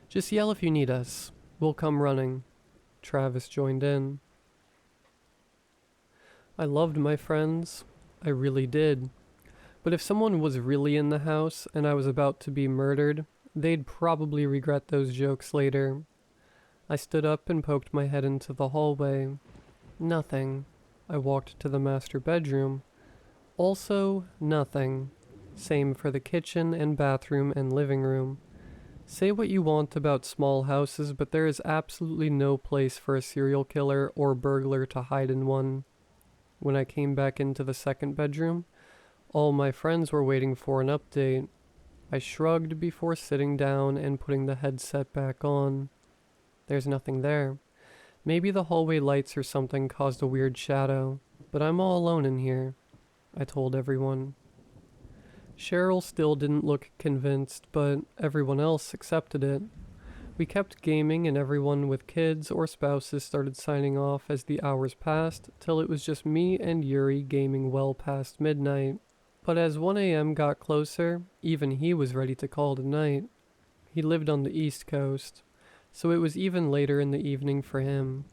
"Just yell if you need us. We'll come running." Travis joined in. I loved my friends. I really did. But if someone was really in the house and I was about to be murdered, they'd probably regret those jokes later. I stood up and poked my head into the hallway. Nothing. I walked to the master bedroom. Also, nothing. Same for the kitchen and bathroom and living room. Say what you want about small houses, but there is absolutely no place for a serial killer or burglar to hide in one. When I came back into the second bedroom, all my friends were waiting for an update. I shrugged before sitting down and putting the headset back on. There's nothing there. Maybe the hallway lights or something caused a weird shadow, but I'm all alone in here, I told everyone. Cheryl still didn't look convinced, but everyone else accepted it. We kept gaming and everyone with kids or spouses started signing off as the hours passed, till it was just me and Yuri gaming well past midnight. But as 1 a.m. got closer, even he was ready to call it a night. He lived on the East Coast, so it was even later in the evening for him.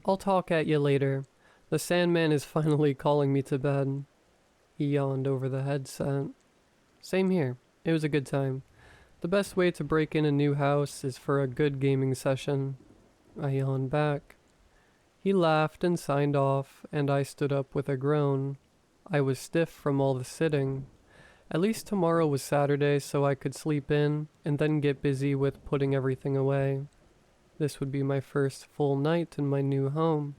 "I'll talk at you later. The Sandman is finally calling me to bed." He yawned over the headset. "Same here. It was a good time. The best way to break in a new house is for a good gaming session." I yawned back. He laughed and signed off, and I stood up with a groan. I was stiff from all the sitting. At least tomorrow was Saturday, so I could sleep in and then get busy with putting everything away. This would be my first full night in my new home.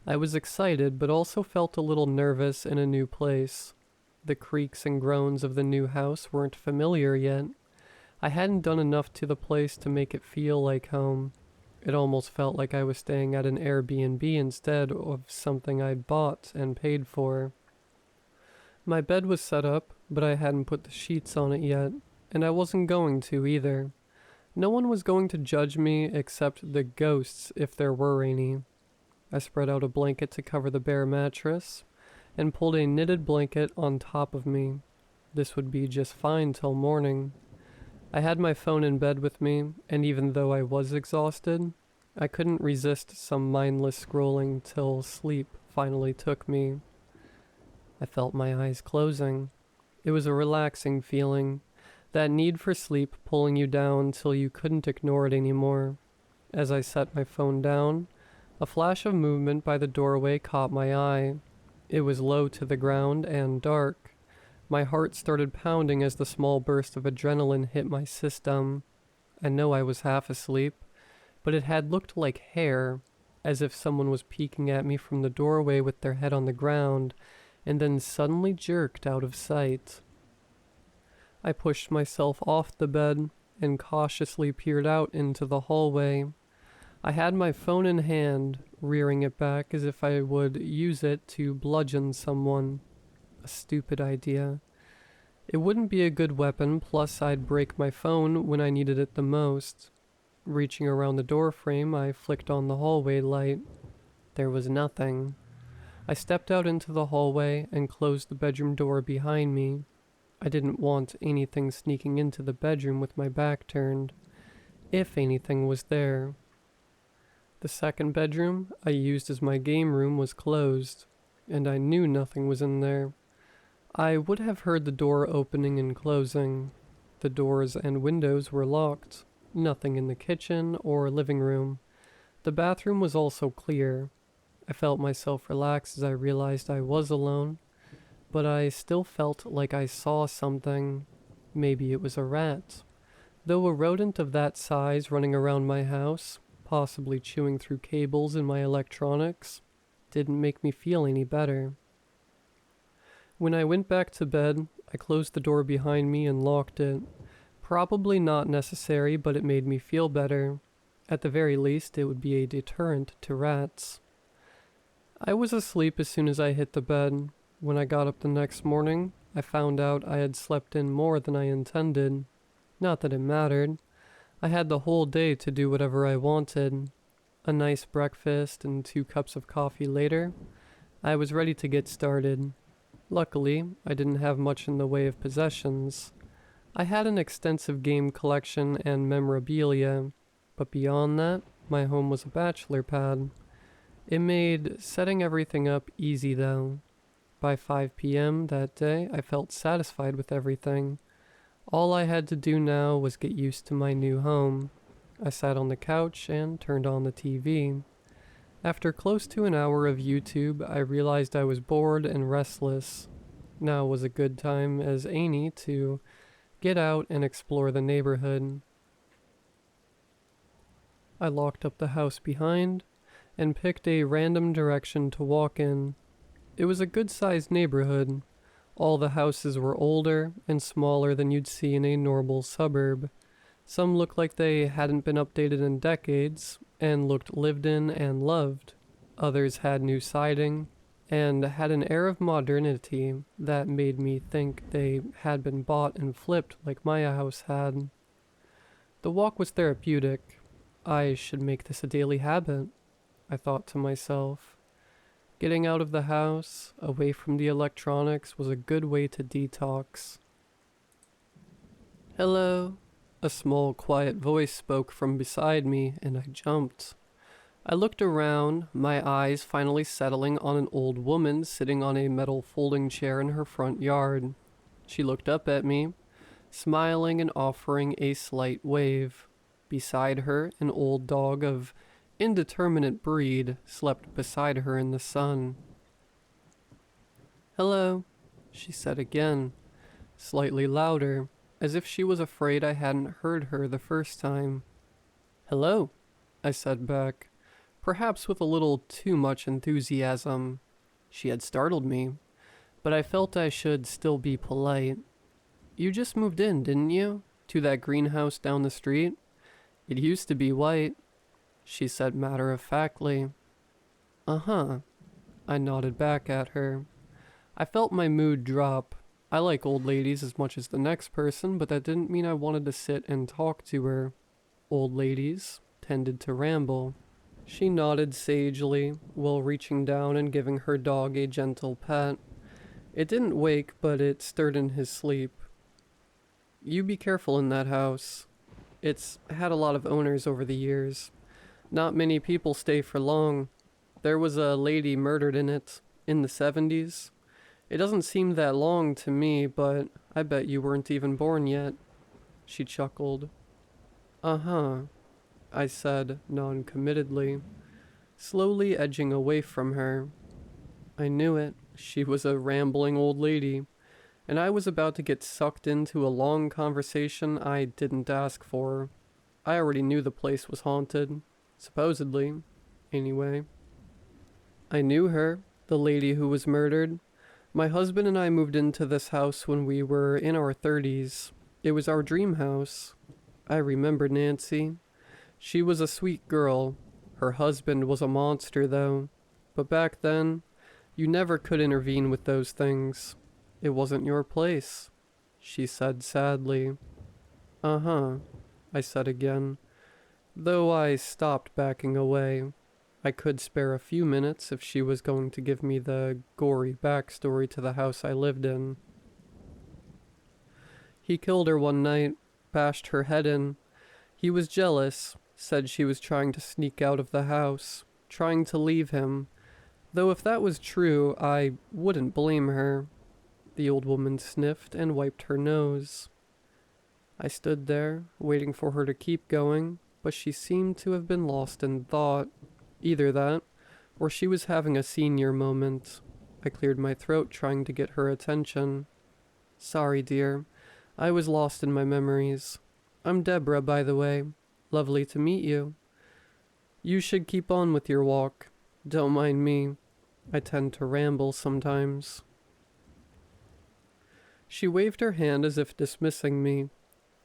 I was excited, but also felt a little nervous in a new place. The creaks and groans of the new house weren't familiar yet. I hadn't done enough to the place to make it feel like home. It almost felt like I was staying at an Airbnb instead of something I'd bought and paid for. My bed was set up, but I hadn't put the sheets on it yet, and I wasn't going to either. No one was going to judge me except the ghosts if there were any. I spread out a blanket to cover the bare mattress, and pulled a knitted blanket on top of me. This would be just fine till morning. I had my phone in bed with me, and even though I was exhausted, I couldn't resist some mindless scrolling till sleep finally took me. I felt my eyes closing. It was a relaxing feeling, that need for sleep pulling you down till you couldn't ignore it anymore. As I set my phone down, a flash of movement by the doorway caught my eye. It was low to the ground and dark. My heart started pounding as the small burst of adrenaline hit my system. I know I was half asleep, but it had looked like hair, as if someone was peeking at me from the doorway with their head on the ground, and then suddenly jerked out of sight. I pushed myself off the bed and cautiously peered out into the hallway. I had my phone in hand, rearing it back as if I would use it to bludgeon someone. A stupid idea. It wouldn't be a good weapon, plus I'd break my phone when I needed it the most. Reaching around the door frame, I flicked on the hallway light. There was nothing. I stepped out into the hallway and closed the bedroom door behind me. I didn't want anything sneaking into the bedroom with my back turned, if anything was there. The second bedroom I used as my game room was closed, and I knew nothing was in there. I would have heard the door opening and closing. The doors and windows were locked. Nothing in the kitchen or living room. The bathroom was also clear. I felt myself relax as I realized I was alone, but I still felt like I saw something. Maybe it was a rat. Though a rodent of that size running around my house, possibly chewing through cables in my electronics, didn't make me feel any better. When I went back to bed, I closed the door behind me and locked it. Probably not necessary, but it made me feel better. At the very least, it would be a deterrent to rats. I was asleep as soon as I hit the bed. When I got up the next morning, I found out I had slept in more than I intended. Not that it mattered. I had the whole day to do whatever I wanted. A nice breakfast and 2 cups of coffee later, I was ready to get started. Luckily, I didn't have much in the way of possessions. I had an extensive game collection and memorabilia, but beyond that, my home was a bachelor pad. It made setting everything up easy though. By 5 p.m. that day, I felt satisfied with everything. All I had to do now was get used to my new home. I sat on the couch and turned on the TV. After close to an hour of YouTube, I realized I was bored and restless. Now was a good time as any to get out and explore the neighborhood. I locked up the house behind and picked a random direction to walk in. It was a good-sized neighborhood. All the houses were older and smaller than you'd see in a normal suburb. Some looked like they hadn't been updated in decades and looked lived in and loved. Others had new siding and had an air of modernity that made me think they had been bought and flipped like my house had. The walk was therapeutic. I should make this a daily habit, I thought to myself. Getting out of the house, away from the electronics, was a good way to detox. "Hello," a small, quiet voice spoke from beside me, and I jumped. I looked around, my eyes finally settling on an old woman sitting on a metal folding chair in her front yard. She looked up at me, smiling and offering a slight wave. Beside her, an old dog of indeterminate breed slept beside her in the sun. "Hello," she said again, slightly louder, as if she was afraid I hadn't heard her the first time. "Hello," I said back, perhaps with a little too much enthusiasm. She had startled me, but I felt I should still be polite. "You just moved in, didn't you? To that greenhouse down the street? It used to be white," she said matter-of-factly. "Uh-huh," I nodded back at her. I felt my mood drop. I like old ladies as much as the next person, but that didn't mean I wanted to sit and talk to her. Old ladies tended to ramble. She nodded sagely while reaching down and giving her dog a gentle pet. It didn't wake, but it stirred in his sleep. You be careful in that house. It's had a lot of owners over the years. Not many people stay for long. There was a lady murdered in it, in the 70s. It doesn't seem that long to me, but I bet you weren't even born yet. She chuckled. Uh-huh, I said, non-committedly, slowly edging away from her. I knew it. She was a rambling old lady, and I was about to get sucked into a long conversation I didn't ask for. I already knew the place was haunted. Supposedly. Anyway. I knew her, the lady who was murdered. My husband and I moved into this house when we were in our 30s. It was our dream house. I remember Nancy. She was a sweet girl. Her husband was a monster, though. But back then, you never could intervene with those things. It wasn't your place, she said sadly. Uh-huh, I said again, though I stopped backing away. I could spare a few minutes if she was going to give me the gory backstory to the house I lived in. He killed her one night, bashed her head in. He was jealous, said she was trying to sneak out of the house, trying to leave him. Though if that was true, I wouldn't blame her. The old woman sniffed and wiped her nose. I stood there, waiting for her to keep going, but she seemed to have been lost in thought. Either that, or she was having a senior moment. I cleared my throat, trying to get her attention. Sorry, dear. I was lost in my memories. I'm Deborah, by the way. Lovely to meet you. You should keep on with your walk. Don't mind me. I tend to ramble sometimes. She waved her hand as if dismissing me.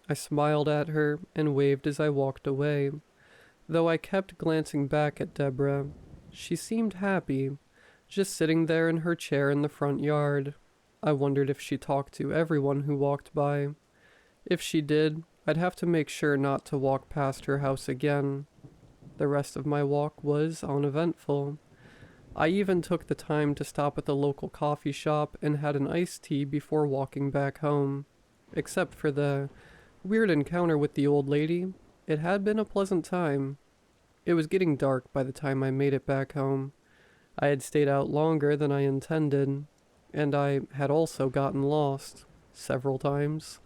I smiled at her and waved as I walked away, though I kept glancing back at Deborah. She seemed happy, just sitting there in her chair in the front yard. I wondered if she talked to everyone who walked by. If she did, I'd have to make sure not to walk past her house again. The rest of my walk was uneventful. I even took the time to stop at the local coffee shop and had an iced tea before walking back home. Except for the weird encounter with the old lady, it had been a pleasant time. It was getting dark by the time I made it back home. I had stayed out longer than I intended, and I had also gotten lost, several times.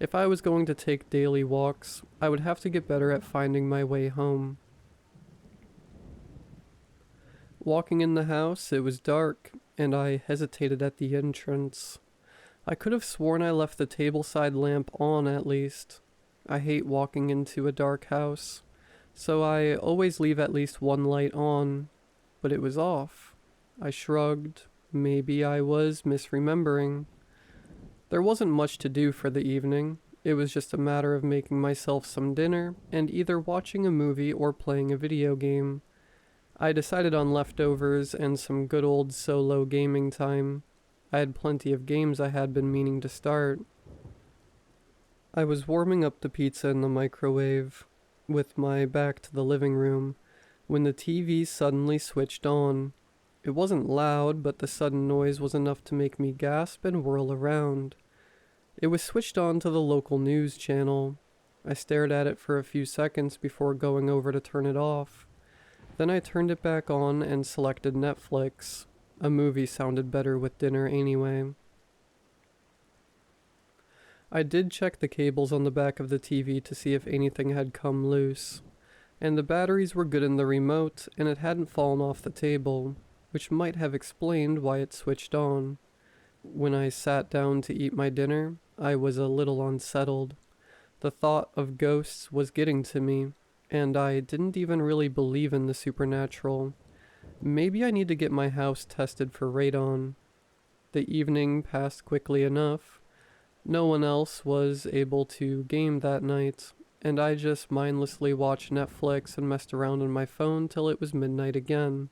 If I was going to take daily walks, I would have to get better at finding my way home. Walking in the house, it was dark, and I hesitated at the entrance. I could have sworn I left the tableside lamp on at least. I hate walking into a dark house, so I always leave at least one light on, but it was off. I shrugged. Maybe I was misremembering. There wasn't much to do for the evening. It was just a matter of making myself some dinner and either watching a movie or playing a video game. I decided on leftovers and some good old solo gaming time. I had plenty of games I had been meaning to start. I was warming up the pizza in the microwave, with my back to the living room, when the TV suddenly switched on. It wasn't loud, but the sudden noise was enough to make me gasp and whirl around. It was switched on to the local news channel. I stared at it for a few seconds before going over to turn it off. Then I turned it back on and selected Netflix. A movie sounded better with dinner anyway. I did check the cables on the back of the TV to see if anything had come loose, and the batteries were good in the remote and it hadn't fallen off the table, which might have explained why it switched on. When I sat down to eat my dinner, I was a little unsettled. The thought of ghosts was getting to me, and I didn't even really believe in the supernatural. Maybe I need to get my house tested for radon. The evening passed quickly enough. No one else was able to game that night, and I just mindlessly watched Netflix and messed around on my phone till it was midnight again.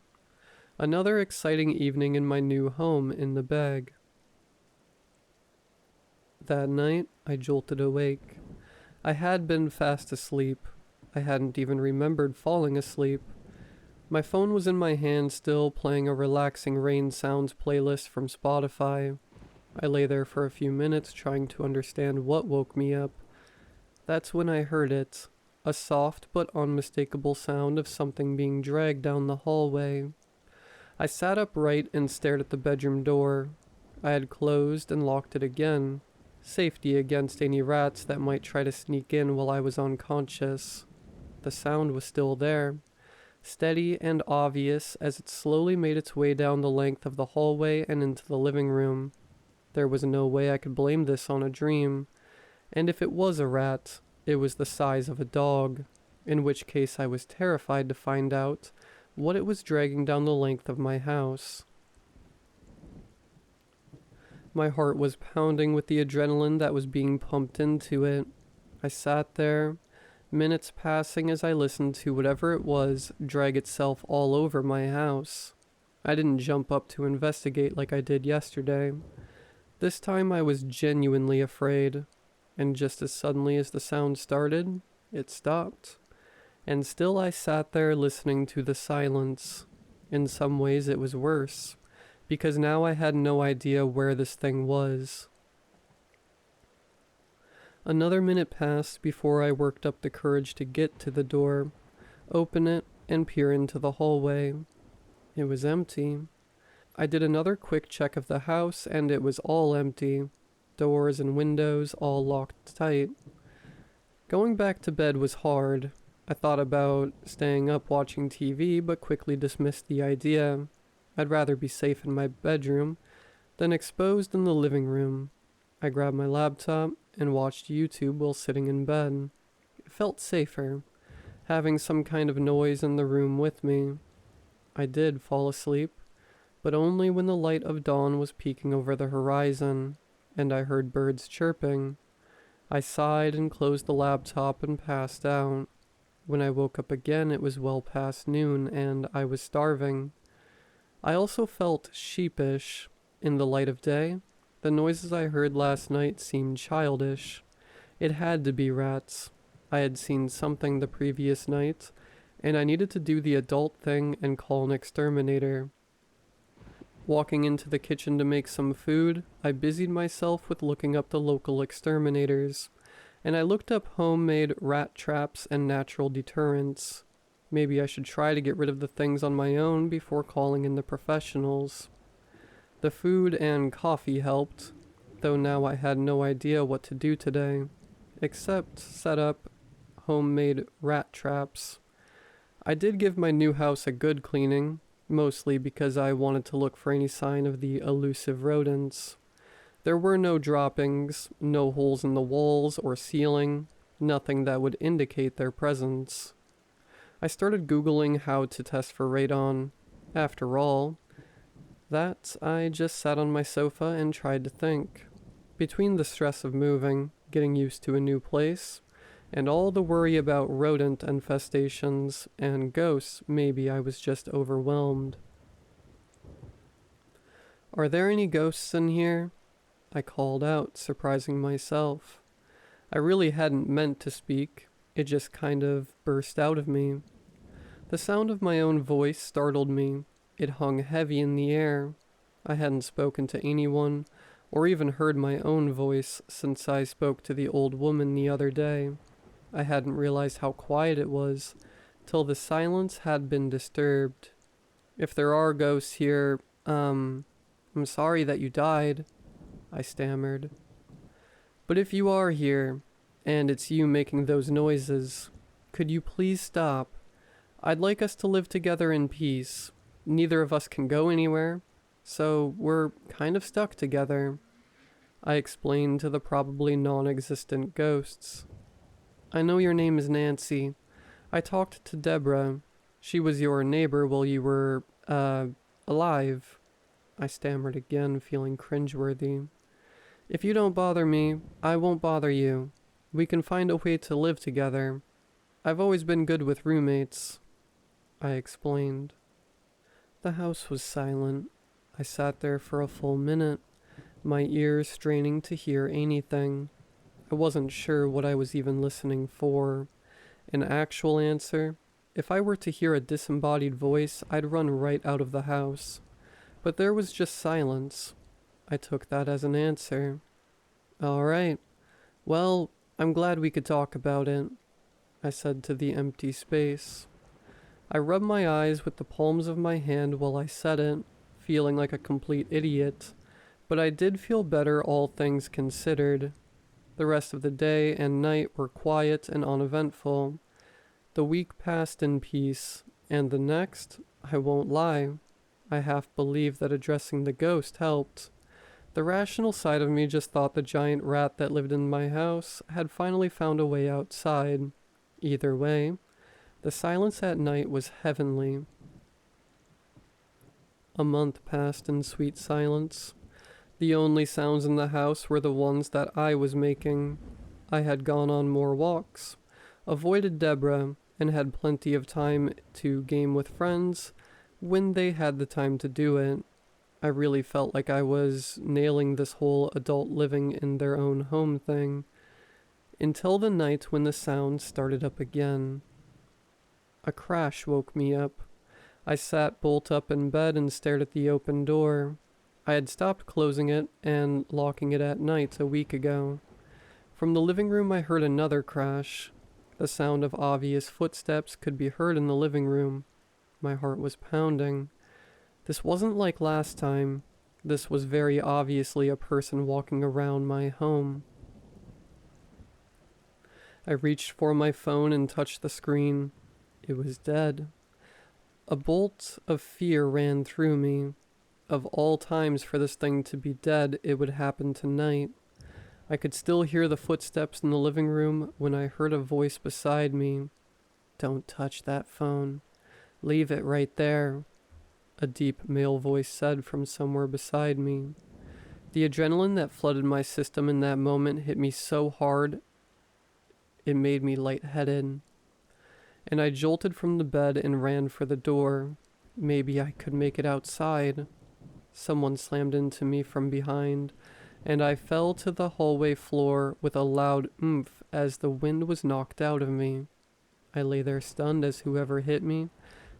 Another exciting evening in my new home in the bag. That night, I jolted awake. I had been fast asleep. I hadn't even remembered falling asleep. My phone was in my hand still, playing a relaxing rain sounds playlist from Spotify. I lay there for a few minutes trying to understand what woke me up. That's when I heard it, a soft but unmistakable sound of something being dragged down the hallway. I sat upright and stared at the bedroom door. I had closed and locked it again, safety against any rats that might try to sneak in while I was unconscious. The sound was still there, steady and obvious as it slowly made its way down the length of the hallway and into the living room. There was no way I could blame this on a dream, and if it was a rat, it was the size of a dog, in which case I was terrified to find out what it was dragging down the length of my house. My heart was pounding with the adrenaline that was being pumped into it. I sat there, minutes passing as I listened to whatever it was drag itself all over my house. I didn't jump up to investigate like I did yesterday. This time I was genuinely afraid, and just as suddenly as the sound started, it stopped. And still I sat there listening to the silence. In some ways it was worse, because now I had no idea where this thing was. Another minute passed before I worked up the courage to get to the door, open it, and peer into the hallway. It was empty. I did another quick check of the house, and it was all empty. Doors and windows all locked tight. Going back to bed was hard. I thought about staying up watching TV, but quickly dismissed the idea. I'd rather be safe in my bedroom than exposed in the living room. I grabbed my laptop and watched YouTube while sitting in bed. It felt safer, having some kind of noise in the room with me. I did fall asleep, but only when the light of dawn was peeking over the horizon, and I heard birds chirping. I sighed and closed the laptop and passed out. When I woke up again, it was well past noon, and I was starving. I also felt sheepish. In the light of day, the noises I heard last night seemed childish. It had to be rats. I had seen something the previous night, and I needed to do the adult thing and call an exterminator. Walking into the kitchen to make some food, I busied myself with looking up the local exterminators, and I looked up homemade rat traps and natural deterrents. Maybe I should try to get rid of the things on my own before calling in the professionals. The food and coffee helped, though now I had no idea what to do today, except set up homemade rat traps. I did give my new house a good cleaning, mostly because I wanted to look for any sign of the elusive rodents. There were no droppings, no holes in the walls or ceiling, nothing that would indicate their presence. I started Googling how to test for radon. After all, I just sat on my sofa and tried to think. Between the stress of moving, getting used to a new place, and all the worry about rodent infestations and ghosts, maybe I was just overwhelmed. "Are there any ghosts in here?" I called out, surprising myself. I really hadn't meant to speak. It just kind of burst out of me. The sound of my own voice startled me. It hung heavy in the air. I hadn't spoken to anyone, or even heard my own voice since I spoke to the old woman the other day. I hadn't realized how quiet it was, till the silence had been disturbed. "If there are ghosts here, I'm sorry that you died," I stammered. "But if you are here, and it's you making those noises, could you please stop? I'd like us to live together in peace. Neither of us can go anywhere, so we're kind of stuck together," I explained to the probably non-existent ghosts. "I know your name is Nancy. I talked to Deborah. She was your neighbor while you were, alive." I stammered again, feeling cringeworthy. "If you don't bother me, I won't bother you. We can find a way to live together. I've always been good with roommates," I explained. The house was silent. I sat there for a full minute, my ears straining to hear anything. I wasn't sure what I was even listening for. An actual answer? If I were to hear a disembodied voice, I'd run right out of the house. But there was just silence. I took that as an answer. All right. Well, I'm glad we could talk about it, I said to the empty space. I rubbed my eyes with the palms of my hand while I said it, feeling like a complete idiot, but I did feel better, all things considered. The rest of the day and night were quiet and uneventful. The week passed in peace, and the next, I won't lie, I half believed that addressing the ghost helped. The rational side of me just thought the giant rat that lived in my house had finally found a way outside. Either way, the silence at night was heavenly. A month passed in sweet silence. The only sounds in the house were the ones that I was making. I had gone on more walks, avoided Deborah, and had plenty of time to game with friends when they had the time to do it. I really felt like I was nailing this whole adult living in their own home thing, until the night when the sound started up again. A crash woke me up. I sat bolt up in bed and stared at the open door. I had stopped closing it and locking it at night a week ago. From the living room I heard another crash. The sound of obvious footsteps could be heard in the living room. My heart was pounding. This wasn't like last time. This was very obviously a person walking around my home. I reached for my phone and touched the screen. It was dead. A bolt of fear ran through me. Of all times for this thing to be dead, it would happen tonight. I could still hear the footsteps in the living room when I heard a voice beside me. "Don't touch that phone. Leave it right there," a deep male voice said from somewhere beside me. The adrenaline that flooded my system in that moment hit me so hard, it made me lightheaded. And I jolted from the bed and ran for the door. Maybe I could make it outside. Someone slammed into me from behind, and I fell to the hallway floor with a loud oomph as the wind was knocked out of me. I lay there stunned as whoever hit me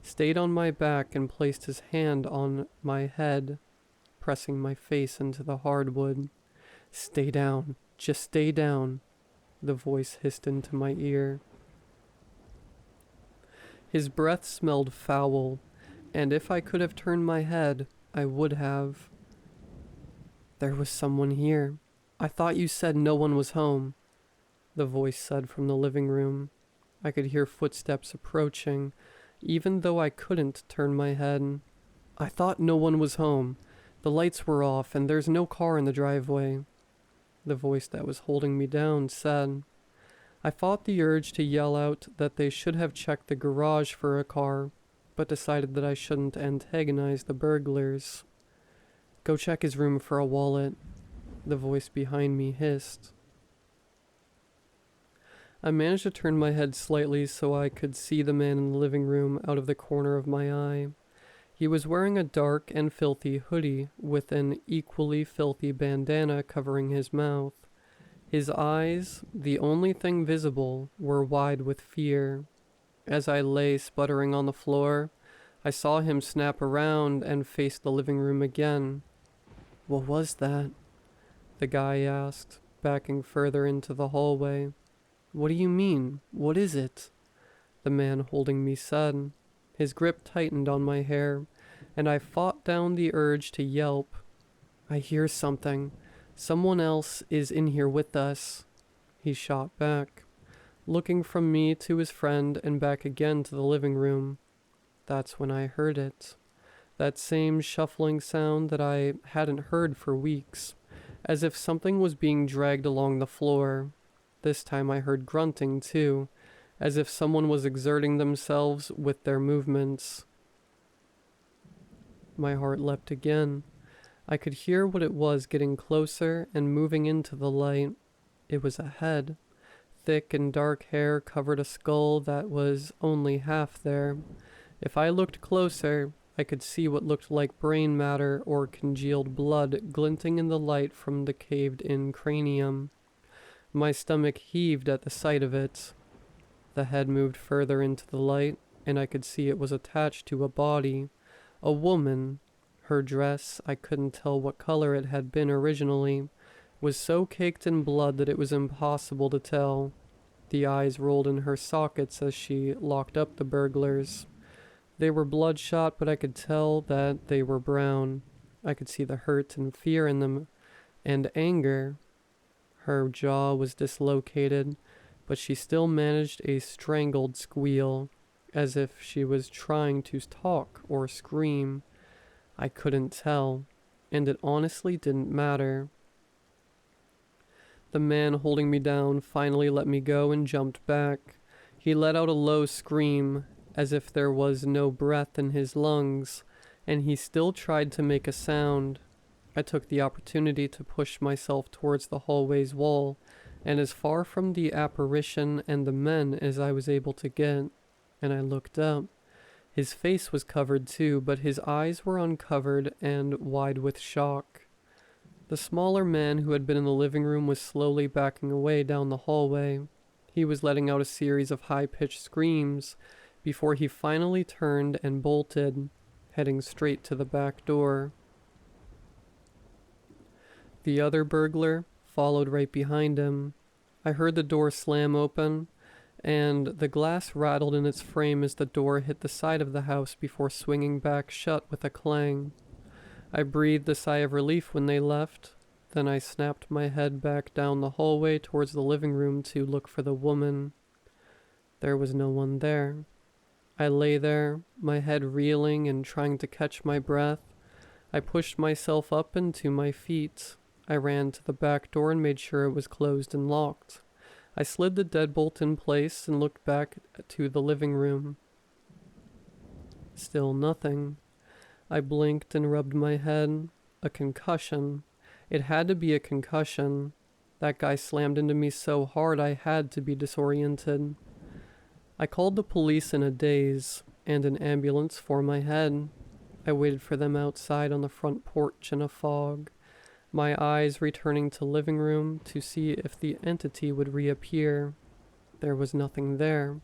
stayed on my back and placed his hand on my head, pressing my face into the hardwood. "Stay down, just stay down," the voice hissed into my ear. His breath smelled foul, and if I could have turned my head, I would have. "There was someone here. I thought you said no one was home," the voice said from the living room. I could hear footsteps approaching, even though I couldn't turn my head. "I thought no one was home. The lights were off, and there's no car in the driveway," the voice that was holding me down said. I fought the urge to yell out that they should have checked the garage for a car, but decided that I shouldn't antagonize the burglars. "Go check his room for a wallet," the voice behind me hissed. I managed to turn my head slightly so I could see the man in the living room out of the corner of my eye. He was wearing a dark and filthy hoodie with an equally filthy bandana covering his mouth. His eyes, the only thing visible, were wide with fear. As I lay sputtering on the floor, I saw him snap around and face the living room again. "What was that?" the guy asked, backing further into the hallway. "What do you mean? What is it?" the man holding me said. His grip tightened on my hair, and I fought down the urge to yelp. "I hear something. Someone else is in here with us," he shot back, looking from me to his friend and back again to the living room. That's when I heard it. That same shuffling sound that I hadn't heard for weeks, as if something was being dragged along the floor. This time I heard grunting too, as if someone was exerting themselves with their movements. My heart leapt again. I could hear what it was getting closer and moving into the light. It was a head. Thick and dark hair covered a skull that was only half there. If I looked closer, I could see what looked like brain matter or congealed blood glinting in the light from the caved-in cranium. My stomach heaved at the sight of it. The head moved further into the light, and I could see it was attached to a body. A woman. Her dress, I couldn't tell what color it had been originally, was so caked in blood that it was impossible to tell. The eyes rolled in her sockets as she locked up the burglars. They were bloodshot, but I could tell that they were brown. I could see the hurt and fear in them, and anger. Her jaw was dislocated, but she still managed a strangled squeal, as if she was trying to talk or scream. I couldn't tell, and it honestly didn't matter. The man holding me down finally let me go and jumped back. He let out a low scream, as if there was no breath in his lungs, and he still tried to make a sound. I took the opportunity to push myself towards the hallway's wall, and as far from the apparition and the men as I was able to get, and I looked up. His face was covered too, but his eyes were uncovered and wide with shock. The smaller man who had been in the living room was slowly backing away down the hallway. He was letting out a series of high-pitched screams before he finally turned and bolted, heading straight to the back door. The other burglar followed right behind him. I heard the door slam open, and the glass rattled in its frame as the door hit the side of the house before swinging back shut with a clang. I breathed a sigh of relief when they left. Then I snapped my head back down the hallway towards the living room to look for the woman. There was no one there. I lay there, my head reeling and trying to catch my breath. I pushed myself up and to my feet. I ran to the back door and made sure it was closed and locked. I slid the deadbolt in place and looked back to the living room. Still nothing. I blinked and rubbed my head. A concussion. It had to be a concussion. That guy slammed into me so hard I had to be disoriented. I called the police in a daze, and an ambulance for my head. I waited for them outside on the front porch in a fog, my eyes returning to living room to see if the entity would reappear. There was nothing there,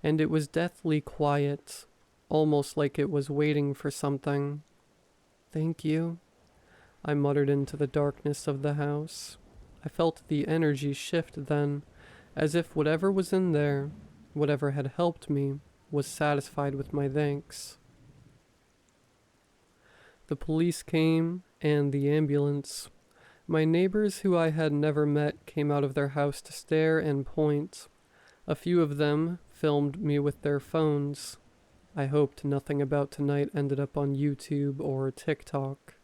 and it was deathly quiet, almost like it was waiting for something. "Thank you," I muttered into the darkness of the house. I felt the energy shift then, as if whatever was in there, whatever had helped me, was satisfied with my thanks. The police came, and the ambulance. My neighbors who I had never met came out of their house to stare and point. A few of them filmed me with their phones. I hoped nothing about tonight ended up on YouTube or TikTok.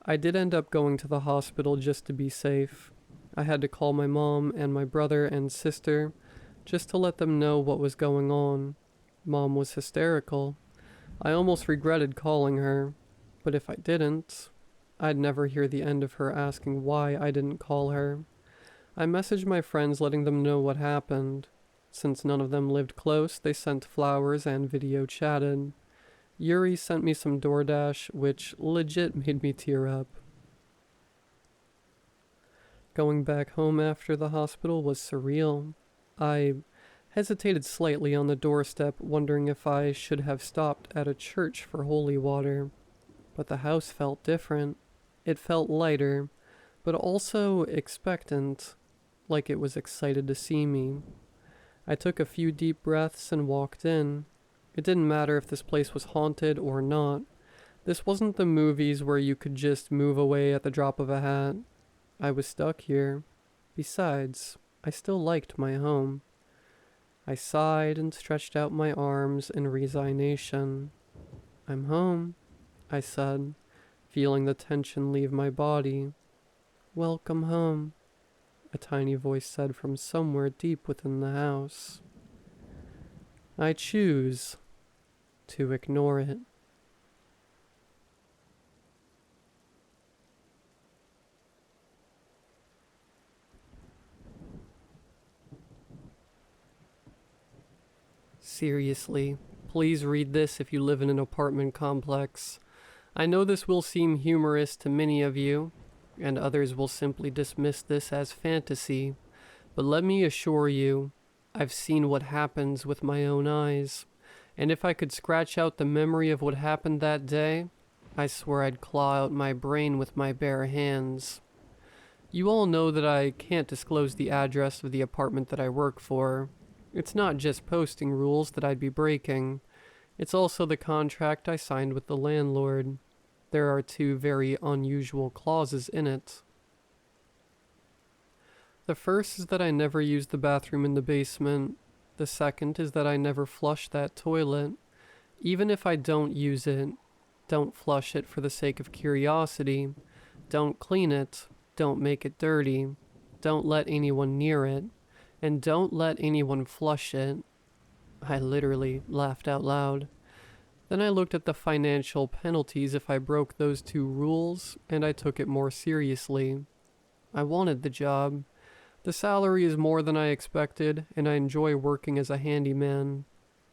I did end up going to the hospital just to be safe. I had to call my mom and my brother and sister just to let them know what was going on. Mom was hysterical. I almost regretted calling her, but if I didn't, I'd never hear the end of her asking why I didn't call her. I messaged my friends letting them know what happened. Since none of them lived close, they sent flowers and video chatted. Yuri sent me some DoorDash, which legit made me tear up. Going back home after the hospital was surreal. I hesitated slightly on the doorstep, wondering if I should have stopped at a church for holy water. But the house felt different. It felt lighter, but also expectant, like it was excited to see me. I took a few deep breaths and walked in. It didn't matter if this place was haunted or not. This wasn't the movies where you could just move away at the drop of a hat. I was stuck here. Besides, I still liked my home. I sighed and stretched out my arms in resignation. "I'm home," I said, feeling the tension leave my body. "Welcome home," a tiny voice said from somewhere deep within the house. I choose to ignore it. Seriously, please read this if you live in an apartment complex. I know this will seem humorous to many of you, and others will simply dismiss this as fantasy, but let me assure you, I've seen what happens with my own eyes, and if I could scratch out the memory of what happened that day, I swear I'd claw out my brain with my bare hands. You all know that I can't disclose the address of the apartment that I work for. It's not just posting rules that I'd be breaking. It's also the contract I signed with the landlord. There are two very unusual clauses in it. The first is that I never use the bathroom in the basement. The second is that I never flush that toilet. Even if I don't use it, don't flush it for the sake of curiosity. Don't clean it. Don't make it dirty. Don't let anyone near it. And don't let anyone flush it. I literally laughed out loud. Then I looked at the financial penalties if I broke those two rules, and I took it more seriously. I wanted the job. The salary is more than I expected, and I enjoy working as a handyman.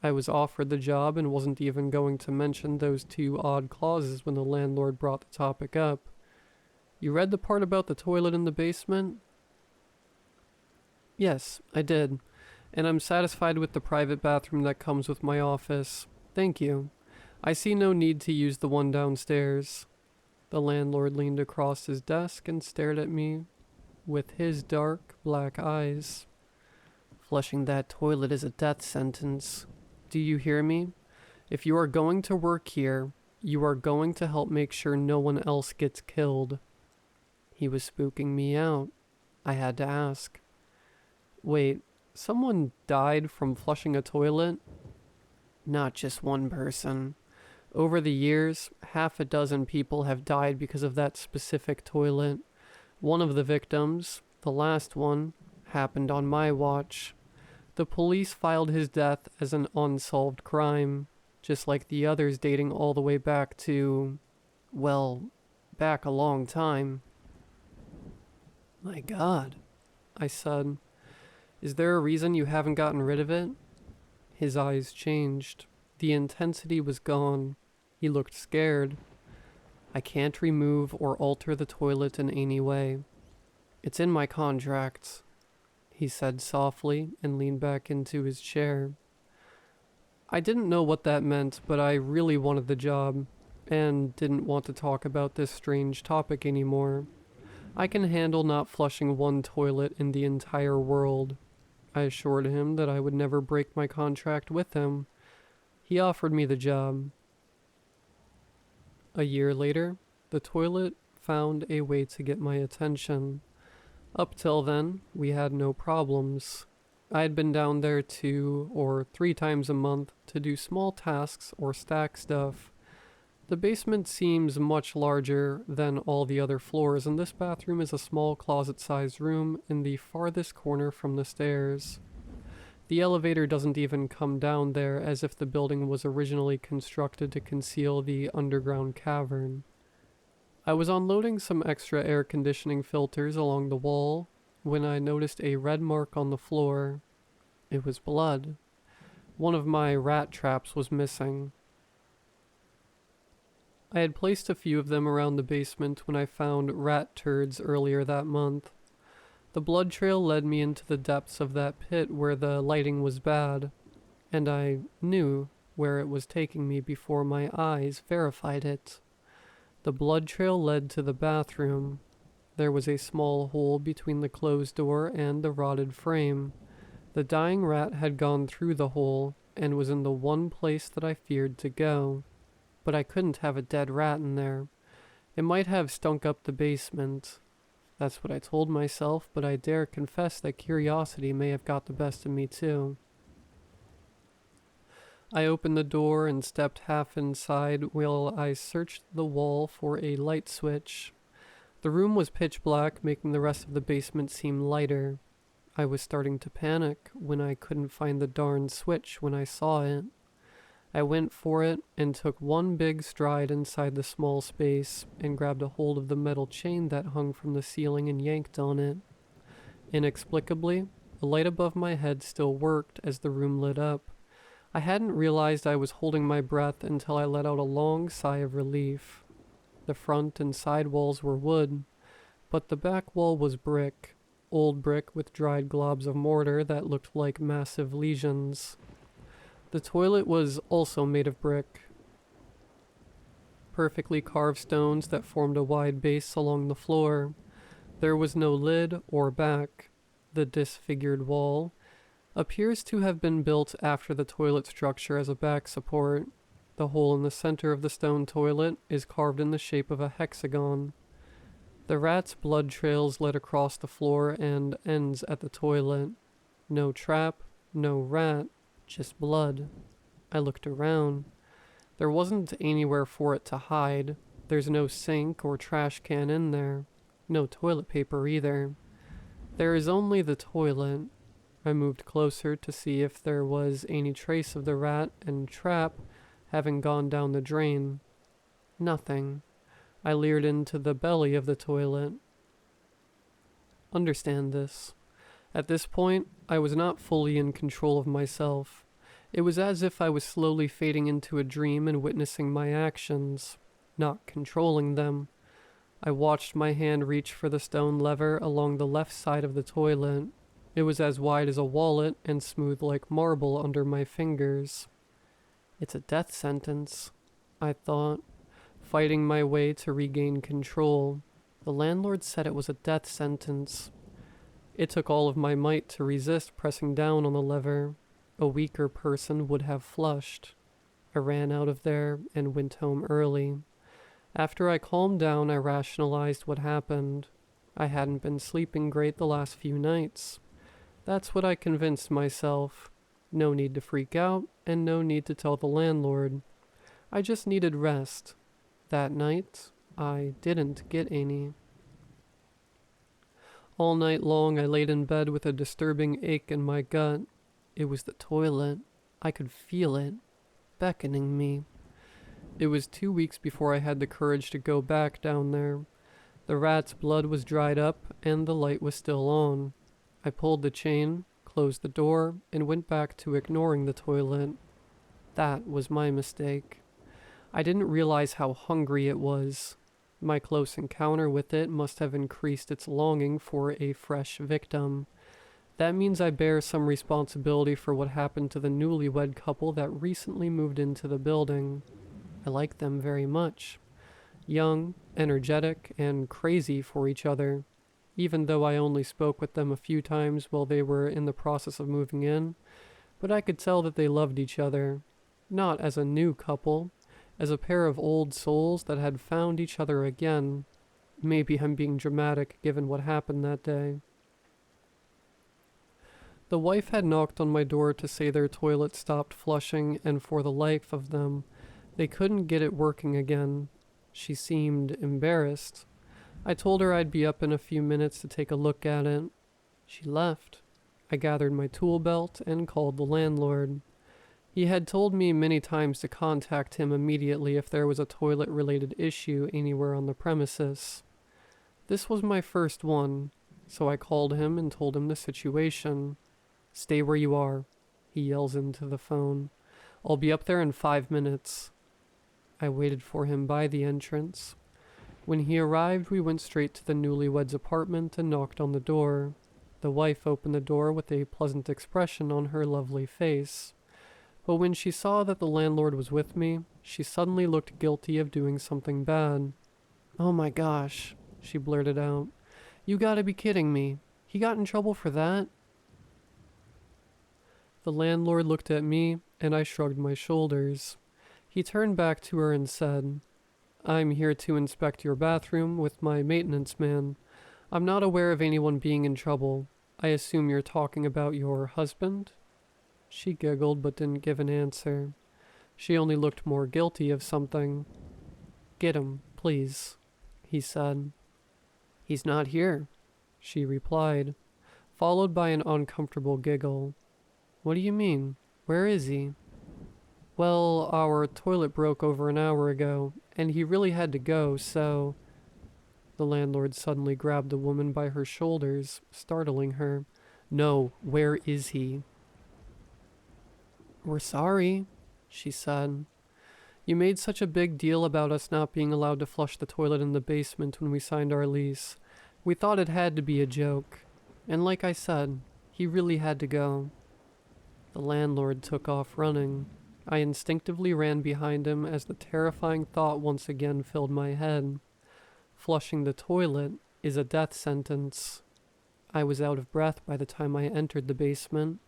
I was offered the job and wasn't even going to mention those two odd clauses when the landlord brought the topic up. You read the part about the toilet in the basement? Yes, I did, and I'm satisfied with the private bathroom that comes with my office. Thank you. I see no need to use the one downstairs. The landlord leaned across his desk and stared at me with his dark black eyes. Flushing that toilet is a death sentence. Do you hear me? If you are going to work here, you are going to help make sure no one else gets killed. He was spooking me out. I had to ask. Wait, someone died from flushing a toilet? Not just one person. Over the years, 6 people have died because of that specific toilet. One of the victims, the last one, happened on my watch. The police filed his death as an unsolved crime, just like the others dating all the way back to, well, back a long time. My God, I said. Is there a reason you haven't gotten rid of it? His eyes changed. The intensity was gone. He looked scared. I can't remove or alter the toilet in any way. It's in my contracts, he said softly and leaned back into his chair. I didn't know what that meant, but I really wanted the job, and didn't want to talk about this strange topic anymore. I can handle not flushing one toilet in the entire world. I assured him that I would never break my contract with him. He offered me the job. A year later, the toilet found a way to get my attention. Up till then, we had no problems. I had been down there 2 or 3 times a month to do small tasks or stack stuff. The basement seems much larger than all the other floors, and this bathroom is a small closet-sized room in the farthest corner from the stairs. The elevator doesn't even come down there, as if the building was originally constructed to conceal the underground cavern. I was unloading some extra air conditioning filters along the wall when I noticed a red mark on the floor. It was blood. One of my rat traps was missing. I had placed a few of them around the basement when I found rat turds earlier that month. The blood trail led me into the depths of that pit where the lighting was bad, and I knew where it was taking me before my eyes verified it. The blood trail led to the bathroom. There was a small hole between the closed door and the rotted frame. The dying rat had gone through the hole and was in the one place that I feared to go. But I couldn't have a dead rat in there. It might have stunk up the basement. That's what I told myself, but I dare confess that curiosity may have got the best of me too. I opened the door and stepped half inside while I searched the wall for a light switch. The room was pitch black, making the rest of the basement seem lighter. I was starting to panic when I couldn't find the darn switch when I saw it. I went for it and took one big stride inside the small space and grabbed a hold of the metal chain that hung from the ceiling and yanked on it. Inexplicably, the light above my head still worked as the room lit up. I hadn't realized I was holding my breath until I let out a long sigh of relief. The front and side walls were wood, but the back wall was brick, old brick with dried globs of mortar that looked like massive lesions. The toilet was also made of brick. perfectly carved stones that formed a wide base along the floor. There was no lid or back. The disfigured wall appears to have been built after the toilet structure as a back support. The hole in the center of the stone toilet is carved in the shape of a hexagon. The rat's blood trails led across the floor and ends at the toilet. No trap, no rat, just blood. I looked around. There wasn't anywhere for it to hide. There's no sink or trash can in there. No toilet paper either. There is only the toilet. I moved closer to see if there was any trace of the rat and trap having gone down the drain. Nothing. I leered into the belly of the toilet. Understand this. At this point, I was not fully in control of myself. It was as if I was slowly fading into a dream and witnessing my actions, not controlling them. I watched my hand reach for the stone lever along the left side of the toilet. It was as wide as a wallet and smooth like marble under my fingers. It's a death sentence, I thought, fighting my way to regain control. The landlord said it was a death sentence. It took all of my might to resist pressing down on the lever. A weaker person would have flushed. I ran out of there and went home early. After I calmed down, I rationalized what happened. I hadn't been sleeping great the last few nights. That's what I convinced myself. No need to freak out, and no need to tell the landlord. I just needed rest. That night, I didn't get any. All night long, I laid in bed with a disturbing ache in my gut. It was the toilet. I could feel it, beckoning me. It was 2 weeks before I had the courage to go back down there. The rat's blood was dried up, and the light was still on. I pulled the chain, closed the door, and went back to ignoring the toilet. That was my mistake. I didn't realize how hungry it was. My close encounter with it must have increased its longing for a fresh victim. That means I bear some responsibility for what happened to the newlywed couple that recently moved into the building. I like them very much. Young, energetic, and crazy for each other. Even though I only spoke with them a few times while they were in the process of moving in, but I could tell that they loved each other, not as a new couple, as a pair of old souls that had found each other again. Maybe I'm being dramatic given what happened that day. The wife had knocked on my door to say their toilet stopped flushing, and for the life of them, they couldn't get it working again. She seemed embarrassed. I told her I'd be up in a few minutes to take a look at it. She left. I gathered my tool belt and called the landlord. He had told me many times to contact him immediately if there was a toilet-related issue anywhere on the premises. This was my first one, so I called him and told him the situation. "Stay where you are," he yells into the phone. "I'll be up there in 5 minutes." I waited for him by the entrance. When he arrived, we went straight to the newlyweds' apartment and knocked on the door. The wife opened the door with a pleasant expression on her lovely face. But when she saw that the landlord was with me, she suddenly looked guilty of doing something bad. "Oh my gosh," she blurted out. "You gotta be kidding me. He got in trouble for that?" The landlord looked at me, and I shrugged my shoulders. He turned back to her and said, "I'm here to inspect your bathroom with my maintenance man. I'm not aware of anyone being in trouble. I assume you're talking about your husband?" She giggled but didn't give an answer. She only looked more guilty of something. "Get him, please," he said. "He's not here," she replied, followed by an uncomfortable giggle. "What do you mean? Where is he?" "Well, our toilet broke over an hour ago, and he really had to go, so..." The landlord suddenly grabbed the woman by her shoulders, startling her. "No, where is he?" "We're sorry," she said. "You made such a big deal about us not being allowed to flush the toilet in the basement when we signed our lease. We thought it had to be a joke. And like I said, he really had to go." The landlord took off running. I instinctively ran behind him as the terrifying thought once again filled my head. Flushing the toilet is a death sentence. I was out of breath by the time I entered the basement.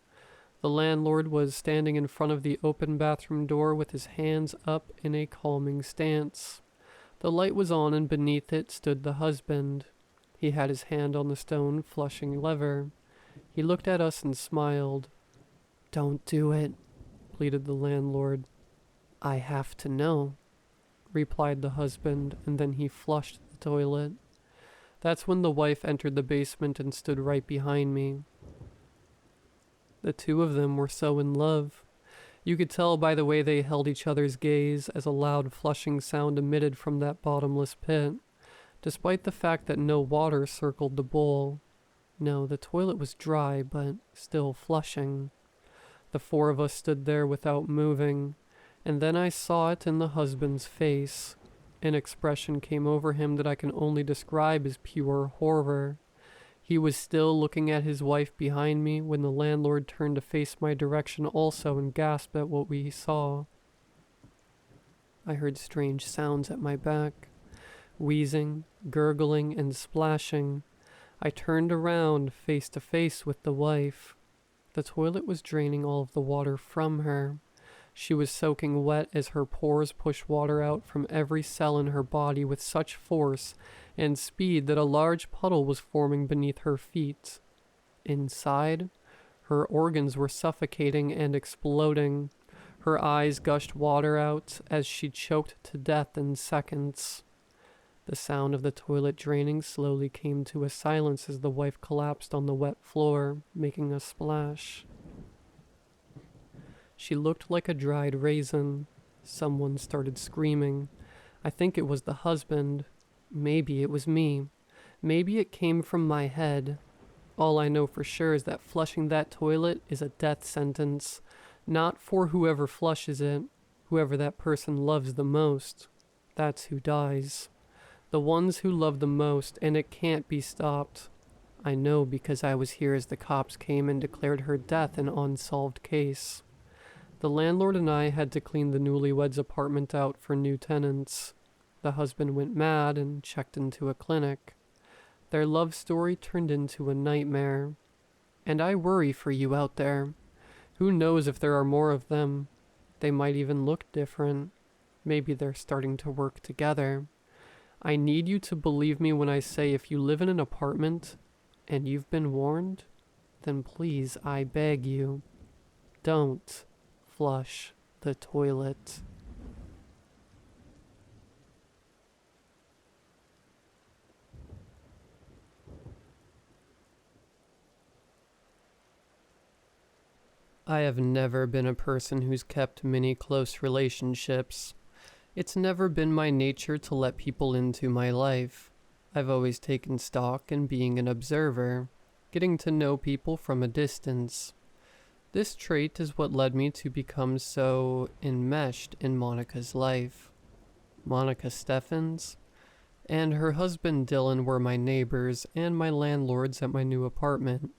The landlord was standing in front of the open bathroom door with his hands up in a calming stance. The light was on and beneath it stood the husband. He had his hand on the stone flushing lever. He looked at us and smiled. "Don't do it," pleaded the landlord. "I have to know," replied the husband, and then he flushed the toilet. That's when the wife entered the basement and stood right behind me. The two of them were so in love. You could tell by the way they held each other's gaze as a loud flushing sound emitted from that bottomless pit, despite the fact that no water circled the bowl. No, the toilet was dry, but still flushing. The four of us stood there without moving, and then I saw it in the husband's face. An expression came over him that I can only describe as pure horror. He was still looking at his wife behind me when the landlord turned to face my direction also and gasped at what we saw. I heard strange sounds at my back, wheezing, gurgling, and splashing. I turned around, face to face with the wife. The toilet was draining all of the water from her. She was soaking wet as her pores pushed water out from every cell in her body with such force and speed that a large puddle was forming beneath her feet. Inside, her organs were suffocating and exploding. Her eyes gushed water out as she choked to death in seconds. The sound of the toilet draining slowly came to a silence as the wife collapsed on the wet floor, making a splash. She looked like a dried raisin. Someone started screaming. I think it was the husband. Maybe it was me. Maybe it came from my head. All I know for sure is that flushing that toilet is a death sentence. Not for whoever flushes it. Whoever that person loves the most. That's who dies. The ones who love the most, and it can't be stopped. I know because I was here as the cops came and declared her death an unsolved case. The landlord and I had to clean the newlyweds' apartment out for new tenants. The husband went mad and checked into a clinic. Their love story turned into a nightmare. And I worry for you out there. Who knows if there are more of them? They might even look different. Maybe they're starting to work together. I need you to believe me when I say if you live in an apartment and you've been warned, then please, I beg you, don't flush the toilet. I have never been a person who's kept many close relationships. It's never been my nature to let people into my life. I've always taken stock in being an observer, getting to know people from a distance. This trait is what led me to become so enmeshed in Monica's life. Monica Steffens and her husband Dylan were my neighbors and my landlords at my new apartment.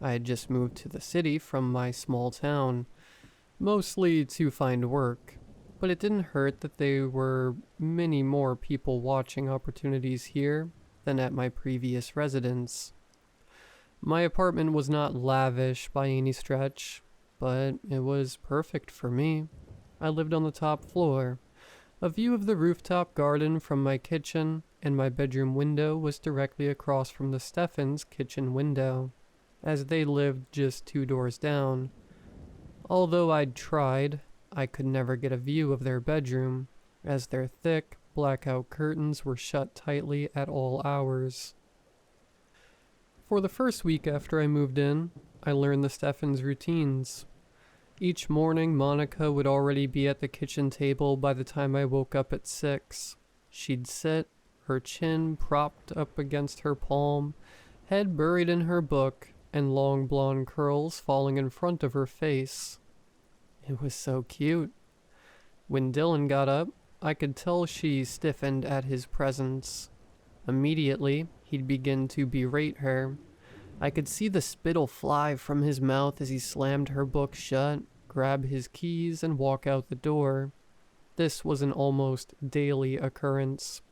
I had just moved to the city from my small town, mostly to find work, but it didn't hurt that there were many more people watching opportunities here than at my previous residence. My apartment was not lavish by any stretch, but it was perfect for me. I lived on the top floor. A view of the rooftop garden from my kitchen and my bedroom window was directly across from the Steffens' kitchen window, as they lived just 2 doors down. Although I'd tried, I could never get a view of their bedroom, as their thick, blackout curtains were shut tightly at all hours. For the first week after I moved in, I learned the Steffens' routines. Each morning, Monica would already be at the kitchen table by the time I woke up at 6. She'd sit, her chin propped up against her palm, head buried in her book, and long blonde curls falling in front of her face. It was so cute. When Dylan got up, I could tell she stiffened at his presence. Immediately, he'd begin to berate her. I could see the spittle fly from his mouth as he slammed her book shut, grab his keys and walk out the door. This was an almost daily occurrence.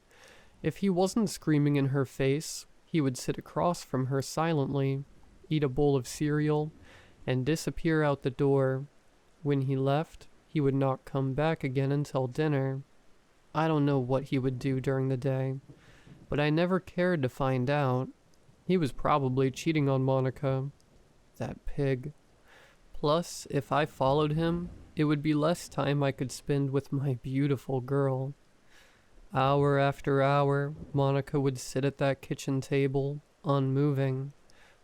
If he wasn't screaming in her face, he would sit across from her silently, eat a bowl of cereal, and disappear out the door. When he left, he would not come back again until dinner. I don't know what he would do during the day, but I never cared to find out. He was probably cheating on Monica. That pig. Plus, if I followed him, it would be less time I could spend with my beautiful girl. Hour after hour, Monica would sit at that kitchen table, unmoving.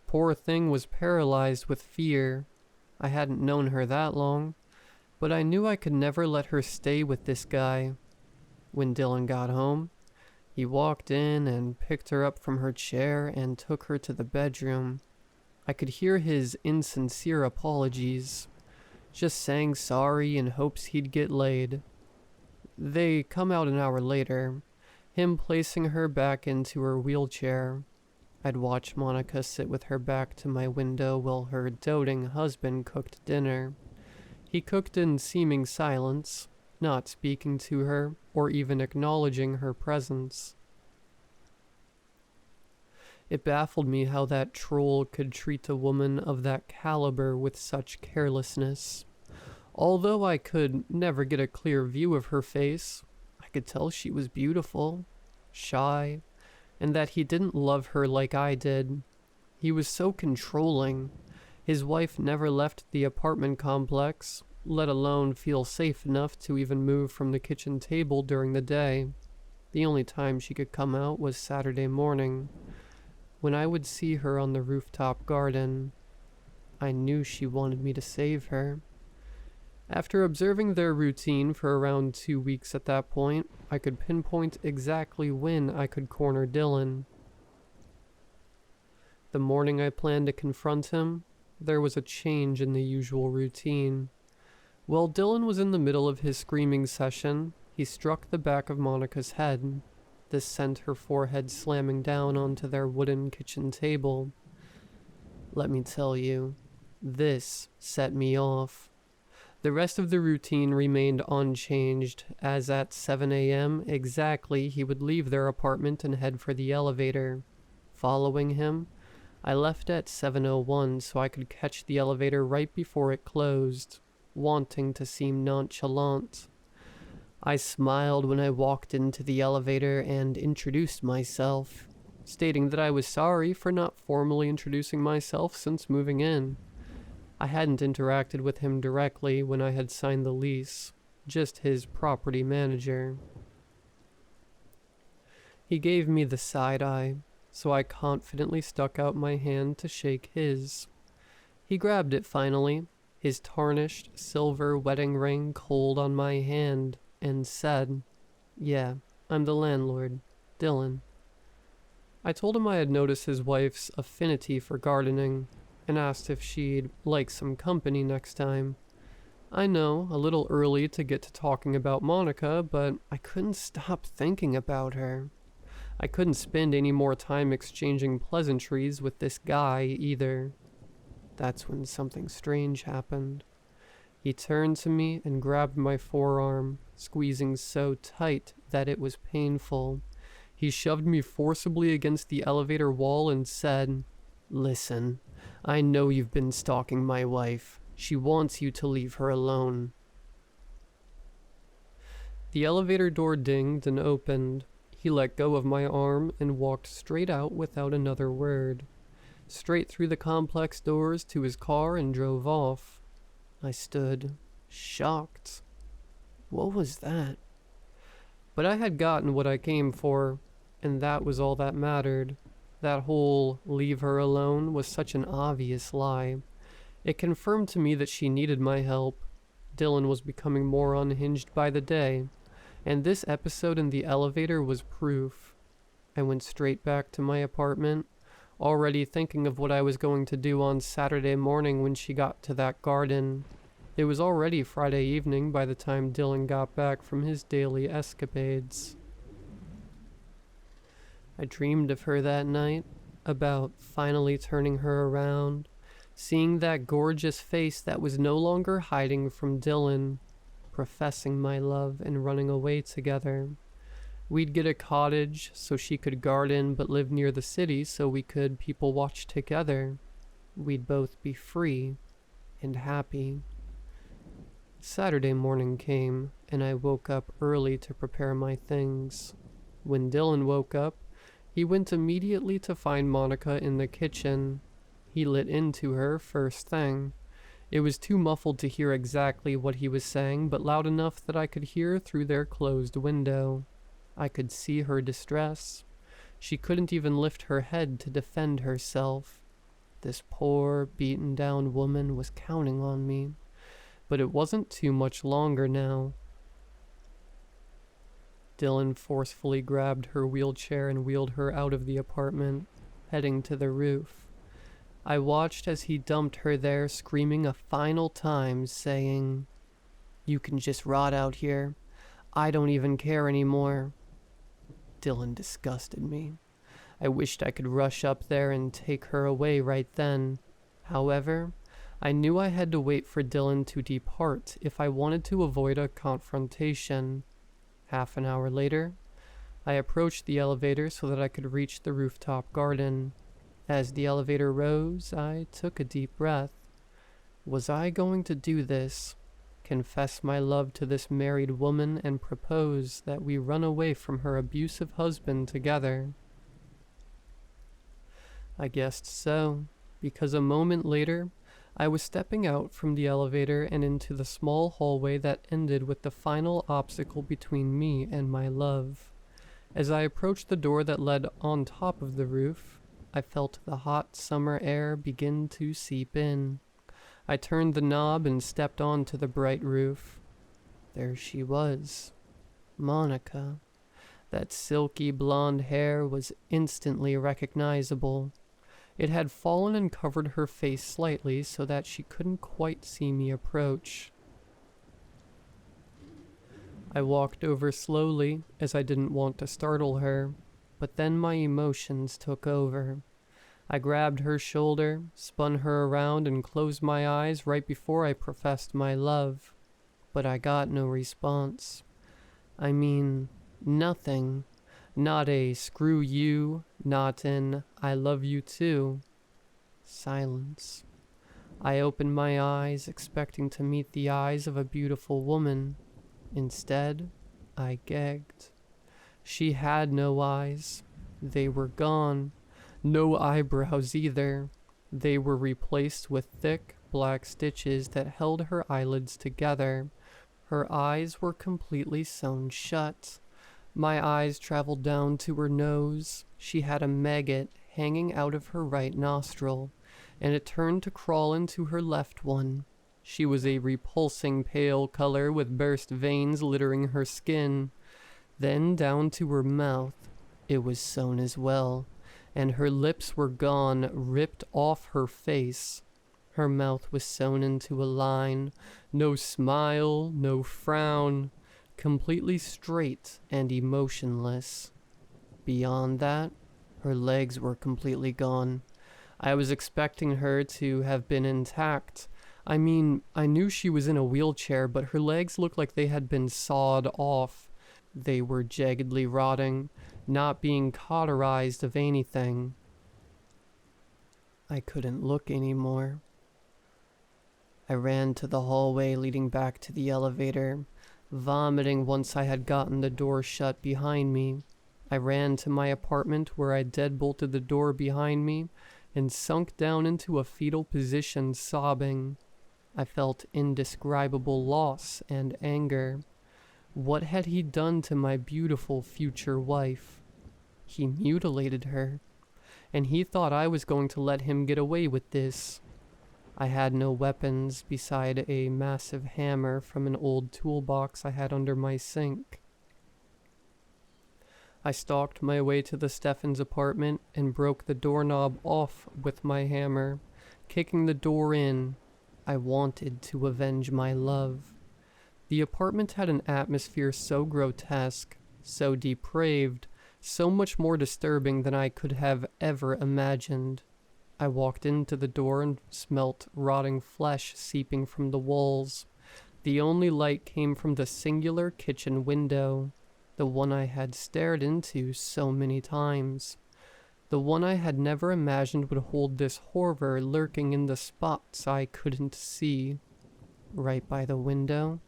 Poor thing was paralyzed with fear. I hadn't known her that long, but I knew I could never let her stay with this guy. When Dylan got home, he walked in and picked her up from her chair and took her to the bedroom. I could hear his insincere apologies, just saying sorry in hopes he'd get laid. They come out an hour later, him placing her back into her wheelchair. I'd watch Monica sit with her back to my window while her doting husband cooked dinner. He cooked in seeming silence, not speaking to her or even acknowledging her presence. It baffled me how that troll could treat a woman of that caliber with such carelessness. Although I could never get a clear view of her face, I could tell she was beautiful, shy, and that he didn't love her like I did. He was so controlling. His wife never left the apartment complex, let alone feel safe enough to even move from the kitchen table during the day. The only time she could come out was Saturday morning, when I would see her on the rooftop garden. I knew she wanted me to save her. After observing their routine for around 2 weeks at that point, I could pinpoint exactly when I could corner Dylan. The morning I planned to confront him, there was a change in the usual routine. While Dylan was in the middle of his screaming session, he struck the back of Monica's head. This sent her forehead slamming down onto their wooden kitchen table. Let me tell you, this set me off. The rest of the routine remained unchanged, as at 7 a.m. exactly he would leave their apartment and head for the elevator. Following him, I left at 7:01 so I could catch the elevator right before it closed, wanting to seem nonchalant. I smiled when I walked into the elevator and introduced myself, stating that I was sorry for not formally introducing myself since moving in. I hadn't interacted with him directly when I had signed the lease, just his property manager. He gave me the side eye, so I confidently stuck out my hand to shake his. He grabbed it finally, his tarnished silver wedding ring cold on my hand, and said, "Yeah, I'm the landlord, Dylan." I told him I had noticed his wife's affinity for gardening, and asked if she'd like some company next time. I know, a little early to get to talking about Monica, but I couldn't stop thinking about her. I couldn't spend any more time exchanging pleasantries with this guy either. That's when something strange happened. He turned to me and grabbed my forearm, squeezing so tight that it was painful. He shoved me forcibly against the elevator wall and said, "Listen, I know you've been stalking my wife. She wants you to leave her alone." The elevator door dinged and opened. He let go of my arm and walked straight out without another word, straight through the complex doors to his car and drove off. I stood, shocked. What was that? But I had gotten what I came for, and that was all that mattered. That whole "leave her alone" was such an obvious lie. It confirmed to me that she needed my help. Dylan was becoming more unhinged by the day, and this episode in the elevator was proof. I went straight back to my apartment, already thinking of what I was going to do on Saturday morning when she got to that garden. It was already Friday evening by the time Dylan got back from his daily escapades. I dreamed of her that night, about finally turning her around, Seeing that gorgeous face that was no longer hiding from Dylan, professing my love and running away together. We'd get a cottage so she could garden but live near the city so we could people watch together. We'd both be free and happy. Saturday morning came, and I woke up early to prepare my things. When Dylan woke up, he went immediately to find Monica in the kitchen. He lit into her first thing. It was too muffled to hear exactly what he was saying, but loud enough that I could hear through their closed window. I could see her distress. She couldn't even lift her head to defend herself. This poor, beaten-down woman was counting on me. But it wasn't too much longer now. Dylan forcefully grabbed her wheelchair and wheeled her out of the apartment, heading to the roof. I watched as he dumped her there, screaming a final time, saying, "You can just rot out here. I don't even care anymore." Dylan disgusted me. I wished I could rush up there and take her away right then. However, I knew I had to wait for Dylan to depart if I wanted to avoid a confrontation. Half an hour later, I approached the elevator so that I could reach the rooftop garden. As the elevator rose, I took a deep breath. Was I going to do this? Confess my love to this married woman and propose that we run away from her abusive husband together? I guessed so, because a moment later, I was stepping out from the elevator and into the small hallway that ended with the final obstacle between me and my love. As I approached the door that led on top of the roof, I felt the hot summer air begin to seep in. I turned the knob and stepped onto the bright roof. There she was, Monica. That silky blonde hair was instantly recognizable. It had fallen and covered her face slightly so that she couldn't quite see me approach. I walked over slowly, as I didn't want to startle her, but then my emotions took over. I grabbed her shoulder, spun her around, and closed my eyes right before I professed my love. But I got no response. I mean, nothing. Not a "screw you," not an "I love you too." Silence. I opened my eyes, expecting to meet the eyes of a beautiful woman. Instead, I gagged. She had no eyes. They were gone. No eyebrows either. They were replaced with thick, black stitches that held her eyelids together. Her eyes were completely sewn shut. My eyes traveled down to her nose. She had a maggot hanging out of her right nostril, and it turned to crawl into her left one. She was a repulsing pale color with burst veins littering her skin. Then down to her mouth. It was sewn as well, and her lips were gone, ripped off her face. Her mouth was sewn into a line. No smile, no frown. Completely straight and emotionless. Beyond that, her legs were completely gone. I was expecting her to have been intact. I mean, I knew she was in a wheelchair, but her legs looked like they had been sawed off. They were jaggedly rotting, not being cauterized of anything. I couldn't look anymore. I ran to the hallway leading back to the elevator, vomiting once I had gotten the door shut behind me. I ran to my apartment where I deadbolted the door behind me and sunk down into a fetal position, sobbing. I felt indescribable loss and anger. What had he done to my beautiful future wife? He mutilated her, and he thought I was going to let him get away with this. I had no weapons beside a massive hammer from an old toolbox I had under my sink. I stalked my way to the Steffens' apartment and broke the doorknob off with my hammer, kicking the door in. I wanted to avenge my love. The apartment had an atmosphere so grotesque, so depraved, so much more disturbing than I could have ever imagined. I walked into the door and smelt rotting flesh seeping from the walls. The only light came from the singular kitchen window, the one I had stared into so many times. The one I had never imagined would hold this horror lurking in the spots I couldn't see. Right by the window,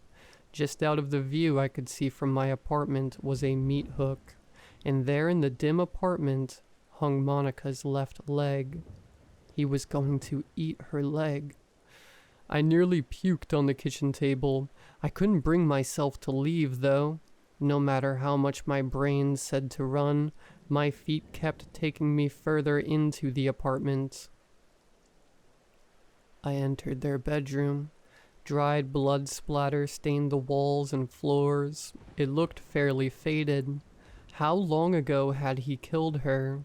just out of the view I could see from my apartment, was a meat hook, and there in the dim apartment hung Monica's left leg. He was going to eat her leg. I nearly puked on the kitchen table. I couldn't bring myself to leave, though. No matter how much my brain said to run, my feet kept taking me further into the apartment. I entered their bedroom. Dried blood splatter stained the walls and floors. It looked fairly faded. How long ago had he killed her?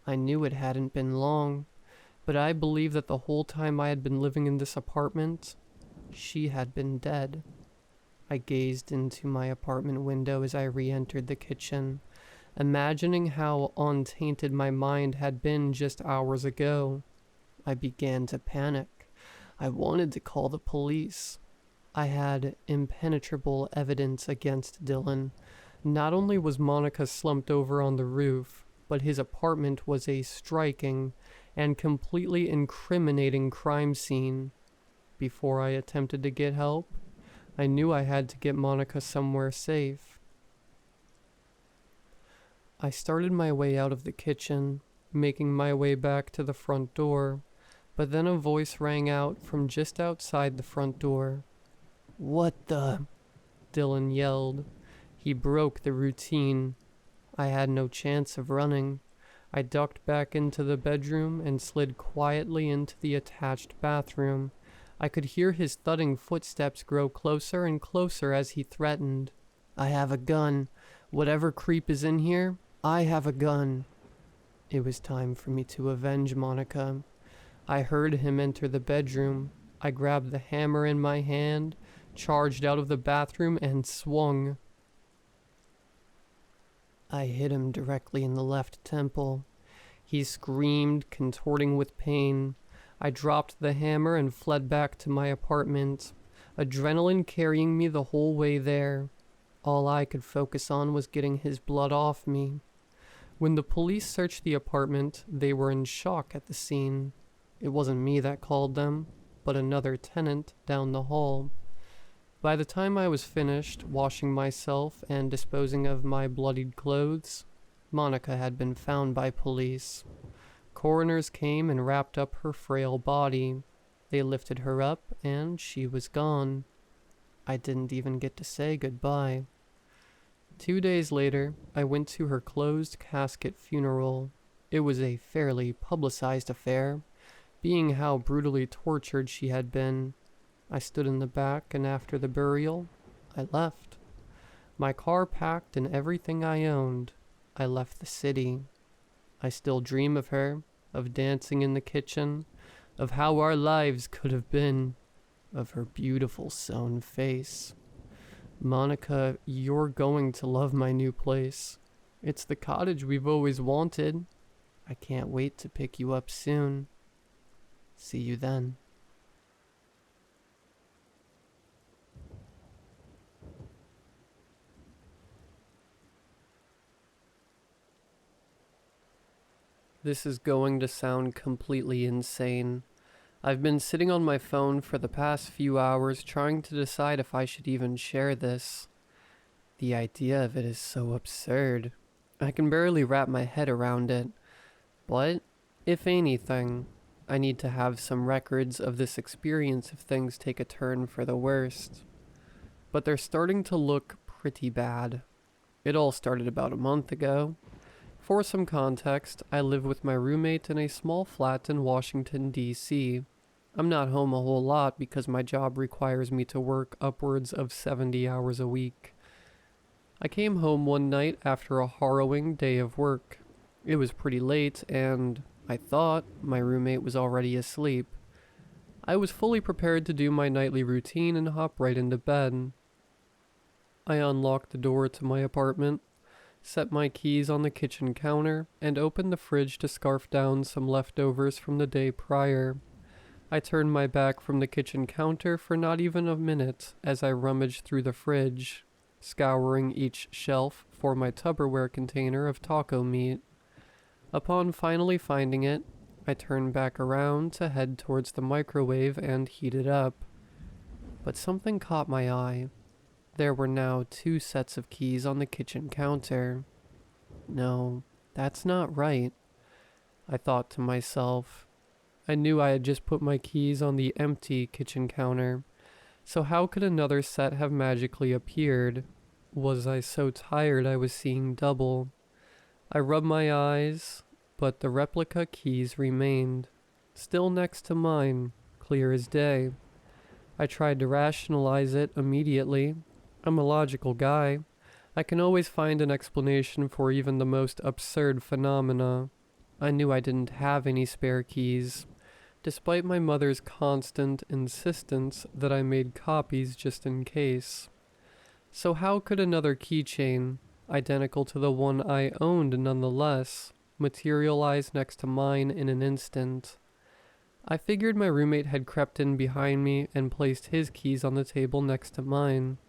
I knew it hadn't been long, but I believed that the whole time I had been living in this apartment, she had been dead. I gazed into my apartment window as I re-entered the kitchen, imagining how untainted my mind had been just hours ago. I began to panic. I wanted to call the police. I had impenetrable evidence against Dylan. Not only was Monica slumped over on the roof, but his apartment was a striking and completely incriminating crime scene. Before I attempted to get help, I knew I had to get Monica somewhere safe. I started my way out of the kitchen, making my way back to the front door. But then a voice rang out from just outside the front door. "What the?" Dylan yelled. He broke the routine. I had no chance of running. I ducked back into the bedroom and slid quietly into the attached bathroom. I could hear his thudding footsteps grow closer and closer as he threatened. "I have a gun. Whatever creep is in here, I have a gun." It was time for me to avenge Monica. I heard him enter the bedroom. I grabbed the hammer in my hand, charged out of the bathroom, and swung. I hit him directly in the left temple. He screamed, contorting with pain. I dropped the hammer and fled back to my apartment, adrenaline carrying me the whole way there. All I could focus on was getting his blood off me. When the police searched the apartment, they were in shock at the scene. It wasn't me that called them, but another tenant down the hall. By the time I was finished washing myself and disposing of my bloodied clothes, Monica had been found by police. Coroners came and wrapped up her frail body. They lifted her up, and she was gone. I didn't even get to say goodbye. 2 days later, I went to her closed casket funeral. It was a fairly publicized affair, being how brutally tortured she had been. I stood in the back, and after the burial, I left. My car packed and everything I owned, I left the city. I still dream of her, of dancing in the kitchen, of how our lives could have been, of her beautiful sewn face. Monica, you're going to love my new place. It's the cottage we've always wanted. I can't wait to pick you up soon. See you then. This is going to sound completely insane. I've been sitting on my phone for the past few hours trying to decide if I should even share this. The idea of it is so absurd. I can barely wrap my head around it. But, if anything, I need to have some records of this experience if things take a turn for the worst. But they're starting to look pretty bad. It all started about a month ago. For some context, I live with my roommate in a small flat in Washington, D.C. I'm not home a whole lot because my job requires me to work upwards of 70 hours a week. I came home one night after a harrowing day of work. It was pretty late, and I thought my roommate was already asleep. I was fully prepared to do my nightly routine and hop right into bed. I unlocked the door to my apartment, set my keys on the kitchen counter, and opened the fridge to scarf down some leftovers from the day prior. I turned my back from the kitchen counter for not even a minute as I rummaged through the fridge, scouring each shelf for my Tupperware container of taco meat. Upon finally finding it, I turned back around to head towards the microwave and heat it up. But something caught my eye. There were now 2 sets of keys on the kitchen counter. No, that's not right, I thought to myself. I knew I had just put my keys on the empty kitchen counter, so how could another set have magically appeared? Was I so tired I was seeing double? I rubbed my eyes, but the replica keys remained, still next to mine, clear as day. I tried to rationalize it immediately. I'm a logical guy. I can always find an explanation for even the most absurd phenomena. I knew I didn't have any spare keys, despite my mother's constant insistence that I made copies just in case. So how could another keychain, identical to the one I owned nonetheless, materialize next to mine in an instant? I figured my roommate had crept in behind me and placed his keys on the table next to mine.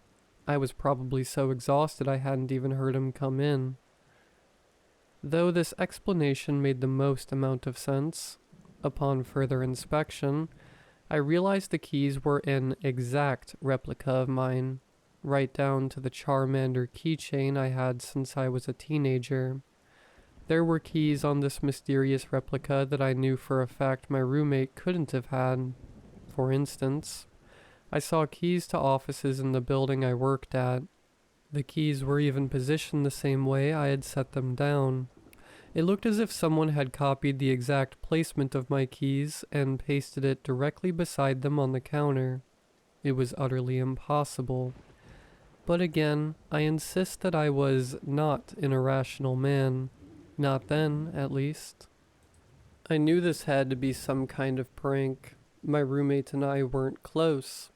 I was probably so exhausted I hadn't even heard him come in. Though this explanation made the most amount of sense, upon further inspection, I realized the keys were an exact replica of mine, right down to the Charmander keychain I had since I was a teenager. There were keys on this mysterious replica that I knew for a fact my roommate couldn't have had. For instance, I saw keys to offices in the building I worked at. The keys were even positioned the same way I had set them down. It looked as if someone had copied the exact placement of my keys and pasted it directly beside them on the counter. It was utterly impossible. But again, I insist that I was not an irrational man. Not then, at least. I knew this had to be some kind of prank. My roommate and I weren't close.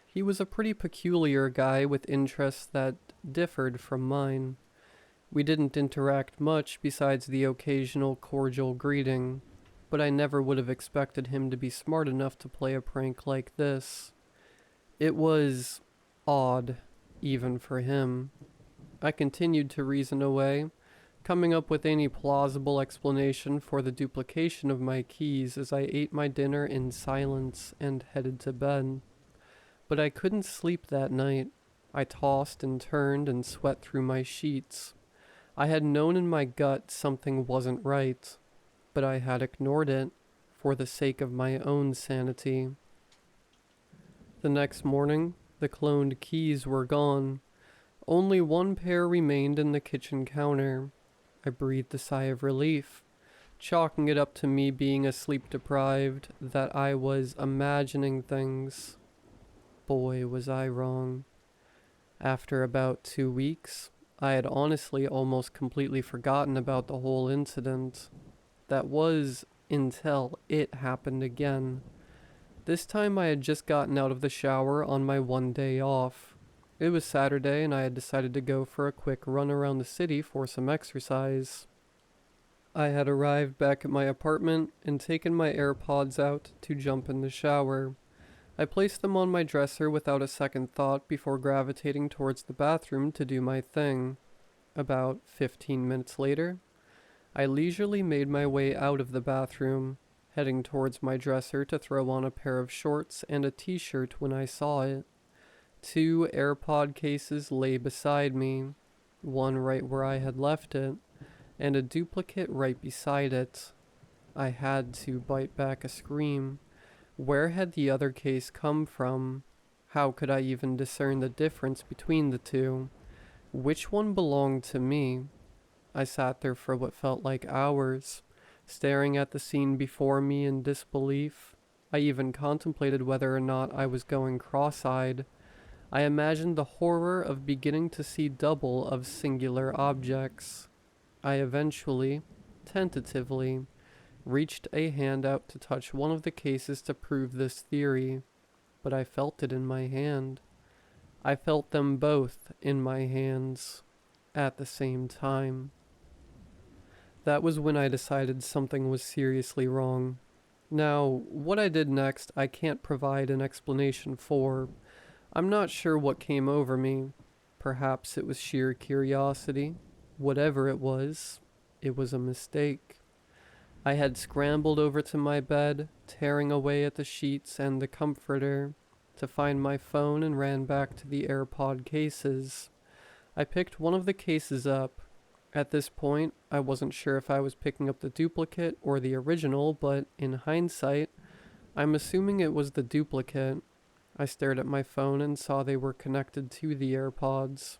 He was a pretty peculiar guy with interests that differed from mine. We didn't interact much besides the occasional cordial greeting, but I never would have expected him to be smart enough to play a prank like this. It was odd, even for him. I continued to reason away, coming up with any plausible explanation for the duplication of my keys as I ate my dinner in silence and headed to bed. But I couldn't sleep that night. I tossed and turned and sweat through my sheets. I had known in my gut something wasn't right, but I had ignored it for the sake of my own sanity. The next morning, the cloned keys were gone. Only 1 pair remained in the kitchen counter. I breathed a sigh of relief, chalking it up to me being a sleep-deprived, that I was imagining things. Boy, was I wrong. After about 2 weeks, I had honestly almost completely forgotten about the whole incident. That was until it happened again. This time I had just gotten out of the shower on my 1 day off. It was Saturday and I had decided to go for a quick run around the city for some exercise. I had arrived back at my apartment and taken my AirPods out to jump in the shower. I placed them on my dresser without a second thought before gravitating towards the bathroom to do my thing. About 15 minutes later, I leisurely made my way out of the bathroom, heading towards my dresser to throw on a pair of shorts and a t-shirt when I saw it. 2 AirPod cases lay beside me, one right where I had left it, and a duplicate right beside it. I had to bite back a scream. Where had the other case come from? How could I even discern the difference between the 2? Which one belonged to me? I sat there for what felt like hours, staring at the scene before me in disbelief. I even contemplated whether or not I was going cross-eyed. I imagined the horror of beginning to see double of singular objects. I eventually, tentatively, reached a hand out to touch one of the cases to prove this theory, but I felt it in my hand. I felt them both in my hands. at the same time. That was when I decided something was seriously wrong. Now, what I did next, I can't provide an explanation for. I'm not sure what came over me. Perhaps it was sheer curiosity. Whatever it was a mistake. I had scrambled over to my bed, tearing away at the sheets and the comforter, to find my phone and ran back to the AirPod cases. I picked one of the cases up. At this point, I wasn't sure if I was picking up the duplicate or the original, but in hindsight, I'm assuming it was the duplicate. I stared at my phone and saw they were connected to the AirPods.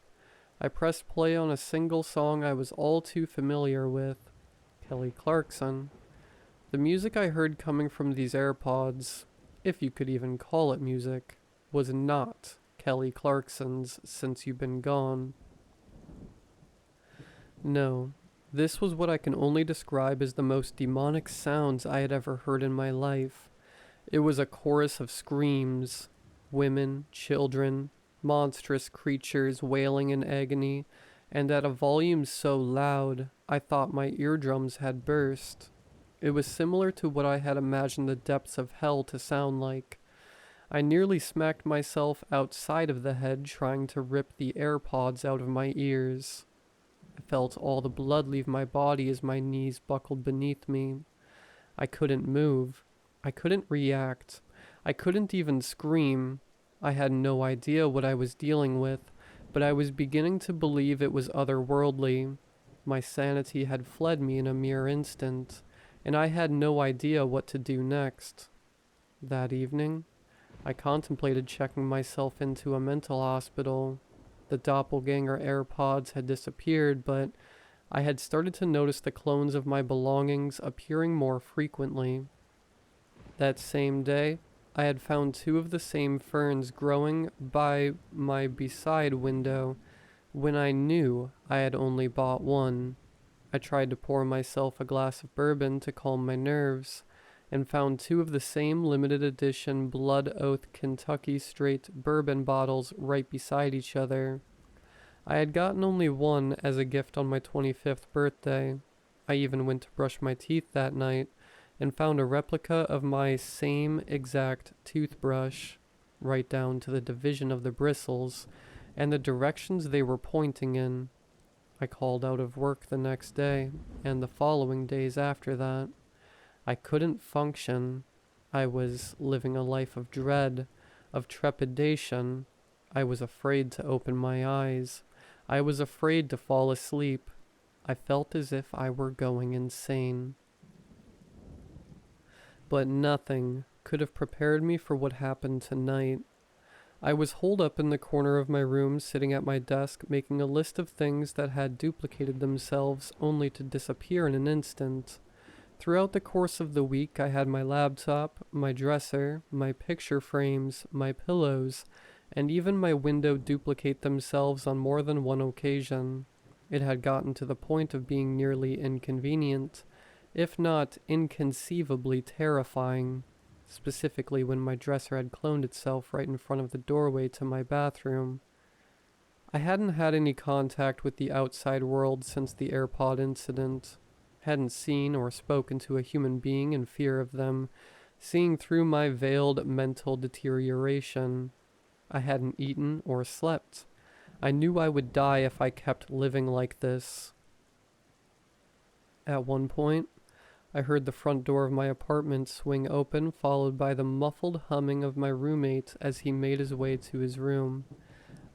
I pressed play on a single song I was all too familiar with, Kelly Clarkson. The music I heard coming from these AirPods, if you could even call it music, was not Kelly Clarkson's Since You've Been Gone. No, this was what I can only describe as the most demonic sounds I had ever heard in my life. It was a chorus of screams, women, children, monstrous creatures wailing in agony, and at a volume so loud I thought my eardrums had burst. It was similar to what I had imagined the depths of hell to sound like. I nearly smacked myself outside of the head trying to rip the AirPods out of my ears. I felt all the blood leave my body as my knees buckled beneath me. I couldn't move. I couldn't react. I couldn't even scream. I had no idea what I was dealing with, but I was beginning to believe it was otherworldly. My sanity had fled me in a mere instant, and I had no idea what to do next. That evening, I contemplated checking myself into a mental hospital. The Doppelganger AirPods had disappeared, but I had started to notice the clones of my belongings appearing more frequently. That same day, I had found two of the same ferns growing by my beside window when I knew I had only bought one. I tried to pour myself a glass of bourbon to calm my nerves, and found two of the same limited edition Blood Oath Kentucky Straight bourbon bottles right beside each other. I had gotten only one as a gift on my 25th birthday. I even went to brush my teeth that night, and found a replica of my same exact toothbrush, right down to the division of the bristles, and the directions they were pointing in. I called out of work the next day, and the following days after that. I couldn't function. I was living a life of dread, of trepidation. I was afraid to open my eyes. I was afraid to fall asleep. I felt as if I were going insane. But nothing could have prepared me for what happened tonight. I was holed up in the corner of my room, sitting at my desk, making a list of things that had duplicated themselves only to disappear in an instant. Throughout the course of the week, I had my laptop, my dresser, my picture frames, my pillows, and even my window duplicate themselves on more than one occasion. It had gotten to the point of being nearly inconvenient, if not inconceivably terrifying, specifically when my dresser had cloned itself right in front of the doorway to my bathroom. I hadn't had any contact with the outside world since the AirPod incident. Hadn't seen or spoken to a human being in fear of them, seeing through my veiled mental deterioration. I hadn't eaten or slept. I knew I would die if I kept living like this. At one point, I heard the front door of my apartment swing open, followed by the muffled humming of my roommate as he made his way to his room.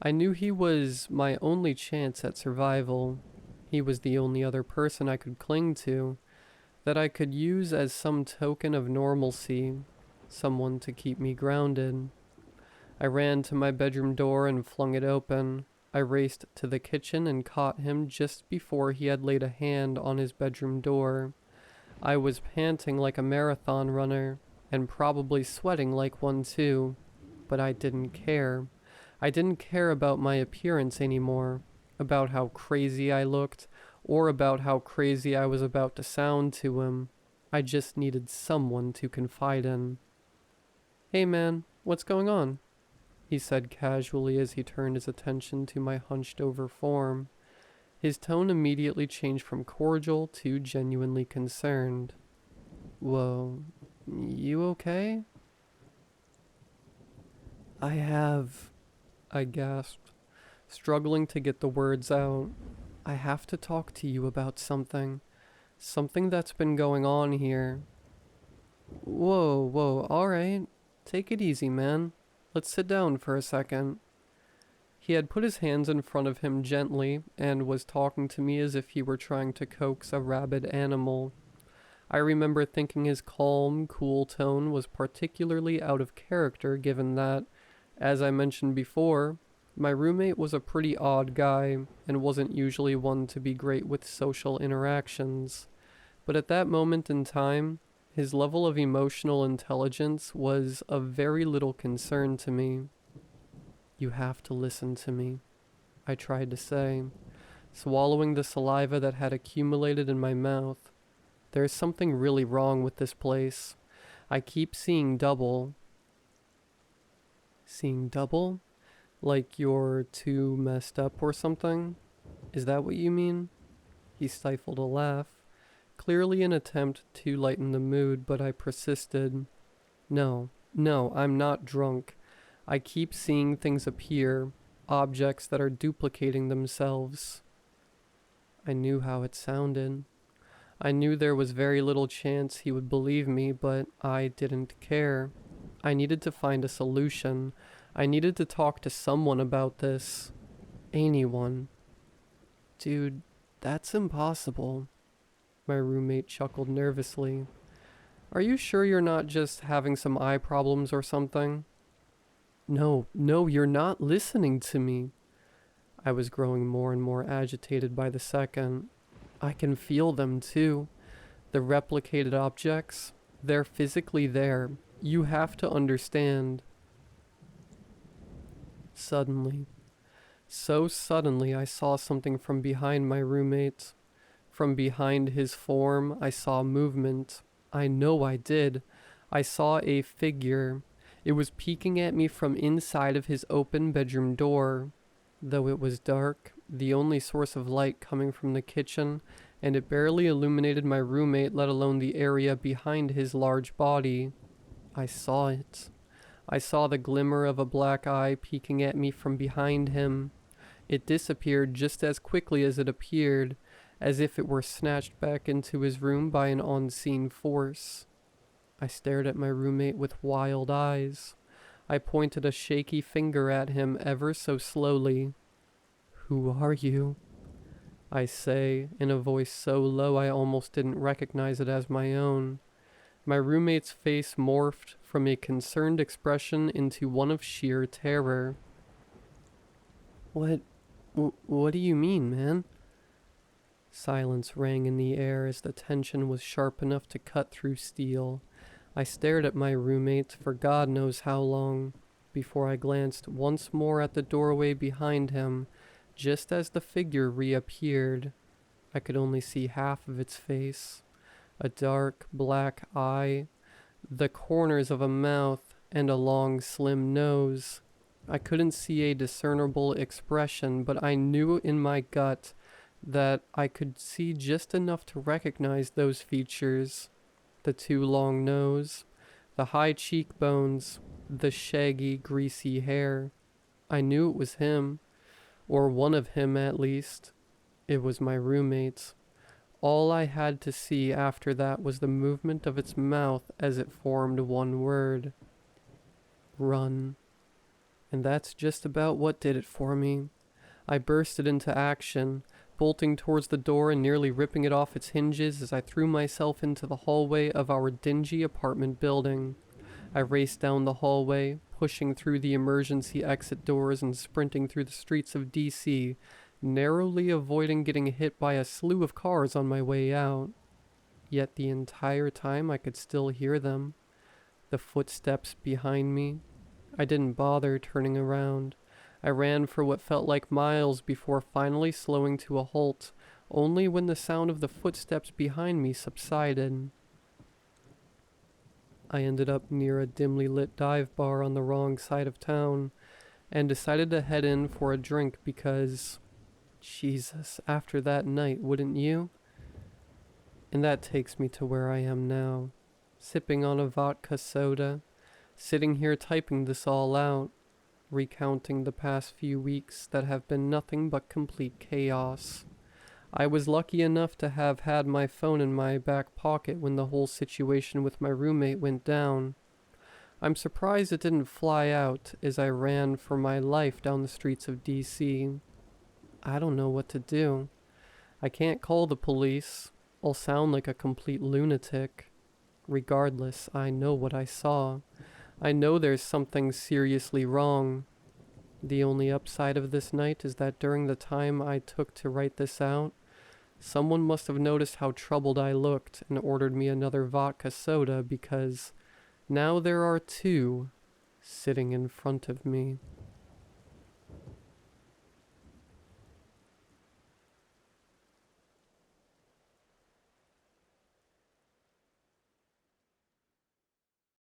I knew he was my only chance at survival. He was the only other person I could cling to, that I could use as some token of normalcy, someone to keep me grounded. I ran to my bedroom door and flung it open. I raced to the kitchen and caught him just before he had laid a hand on his bedroom door. I was panting like a marathon runner, and probably sweating like one too, but I didn't care. I didn't care about my appearance anymore, about how crazy I looked, or about how crazy I was about to sound to him. I just needed someone to confide in. "Hey man, what's going on?" he said casually as he turned his attention to my hunched over form. His tone immediately changed from cordial to genuinely concerned. Whoa, you okay? I gasped, struggling to get the words out. I have to talk to you about something. Something that's been going on here. Whoa, alright. Take it easy, man. Let's sit down for a second. He had put his hands in front of him gently and was talking to me as if he were trying to coax a rabid animal. I remember thinking his calm, cool tone was particularly out of character given that, as I mentioned before, my roommate was a pretty odd guy and wasn't usually one to be great with social interactions. But at that moment in time, his level of emotional intelligence was of very little concern to me. You have to listen to me, I tried to say, swallowing the saliva that had accumulated in my mouth. There's something really wrong with this place. I keep seeing double. Seeing double? Like you're too messed up or something? Is that what you mean? He stifled a laugh, clearly an attempt to lighten the mood, but I persisted. No, I'm not drunk. I keep seeing things appear, objects that are duplicating themselves. I knew how it sounded. I knew there was very little chance he would believe me, but I didn't care. I needed to find a solution. I needed to talk to someone about this. Anyone. Dude, that's impossible. My roommate chuckled nervously. Are you sure you're not just having some eye problems or something? No, you're not listening to me. I was growing more and more agitated by the second. I can feel them too. The replicated objects, they're physically there. You have to understand. Suddenly, so suddenly, I saw something from behind my roommate. From behind his form, I saw movement. I know I did. I saw a figure. It was peeking at me from inside of his open bedroom door. Though it was dark, the only source of light coming from the kitchen, and it barely illuminated my roommate, let alone the area behind his large body. I saw it. I saw the glimmer of a black eye peeking at me from behind him. It disappeared just as quickly as it appeared, as if it were snatched back into his room by an unseen force. I stared at my roommate with wild eyes. I pointed a shaky finger at him ever so slowly. Who are you? I say, in a voice so low I almost didn't recognize it as my own. My roommate's face morphed from a concerned expression into one of sheer terror. What do you mean, man? Silence rang in the air as the tension was sharp enough to cut through steel. I stared at my roommate for God knows how long, before I glanced once more at the doorway behind him, just as the figure reappeared. I could only see half of its face. A dark, black eye, the corners of a mouth, and a long, slim nose. I couldn't see a discernible expression, but I knew in my gut that I could see just enough to recognize those features. The too long nose, the high cheekbones, the shaggy, greasy hair. I knew it was him, or one of him at least. It was my roommate's. All I had to see after that was the movement of its mouth as it formed one word. Run. And that's just about what did it for me. I bursted into action, bolting towards the door and nearly ripping it off its hinges as I threw myself into the hallway of our dingy apartment building. I raced down the hallway, pushing through the emergency exit doors and sprinting through the streets of DC, narrowly avoiding getting hit by a slew of cars on my way out. Yet the entire time I could still hear them. The footsteps behind me. I didn't bother turning around. I ran for what felt like miles before finally slowing to a halt, only when the sound of the footsteps behind me subsided. I ended up near a dimly lit dive bar on the wrong side of town, and decided to head in for a drink because, Jesus, after that night, wouldn't you? And that takes me to where I am now, sipping on a vodka soda, sitting here typing this all out, recounting the past few weeks that have been nothing but complete chaos. I was lucky enough to have had my phone in my back pocket when the whole situation with my roommate went down. I'm surprised it didn't fly out as I ran for my life down the streets of DC. I don't know what to do. I can't call the police. I'll sound like a complete lunatic. Regardless, I know what I saw. I know there's something seriously wrong. The only upside of this night is that during the time I took to write this out, someone must have noticed how troubled I looked and ordered me another vodka soda because now there are two sitting in front of me.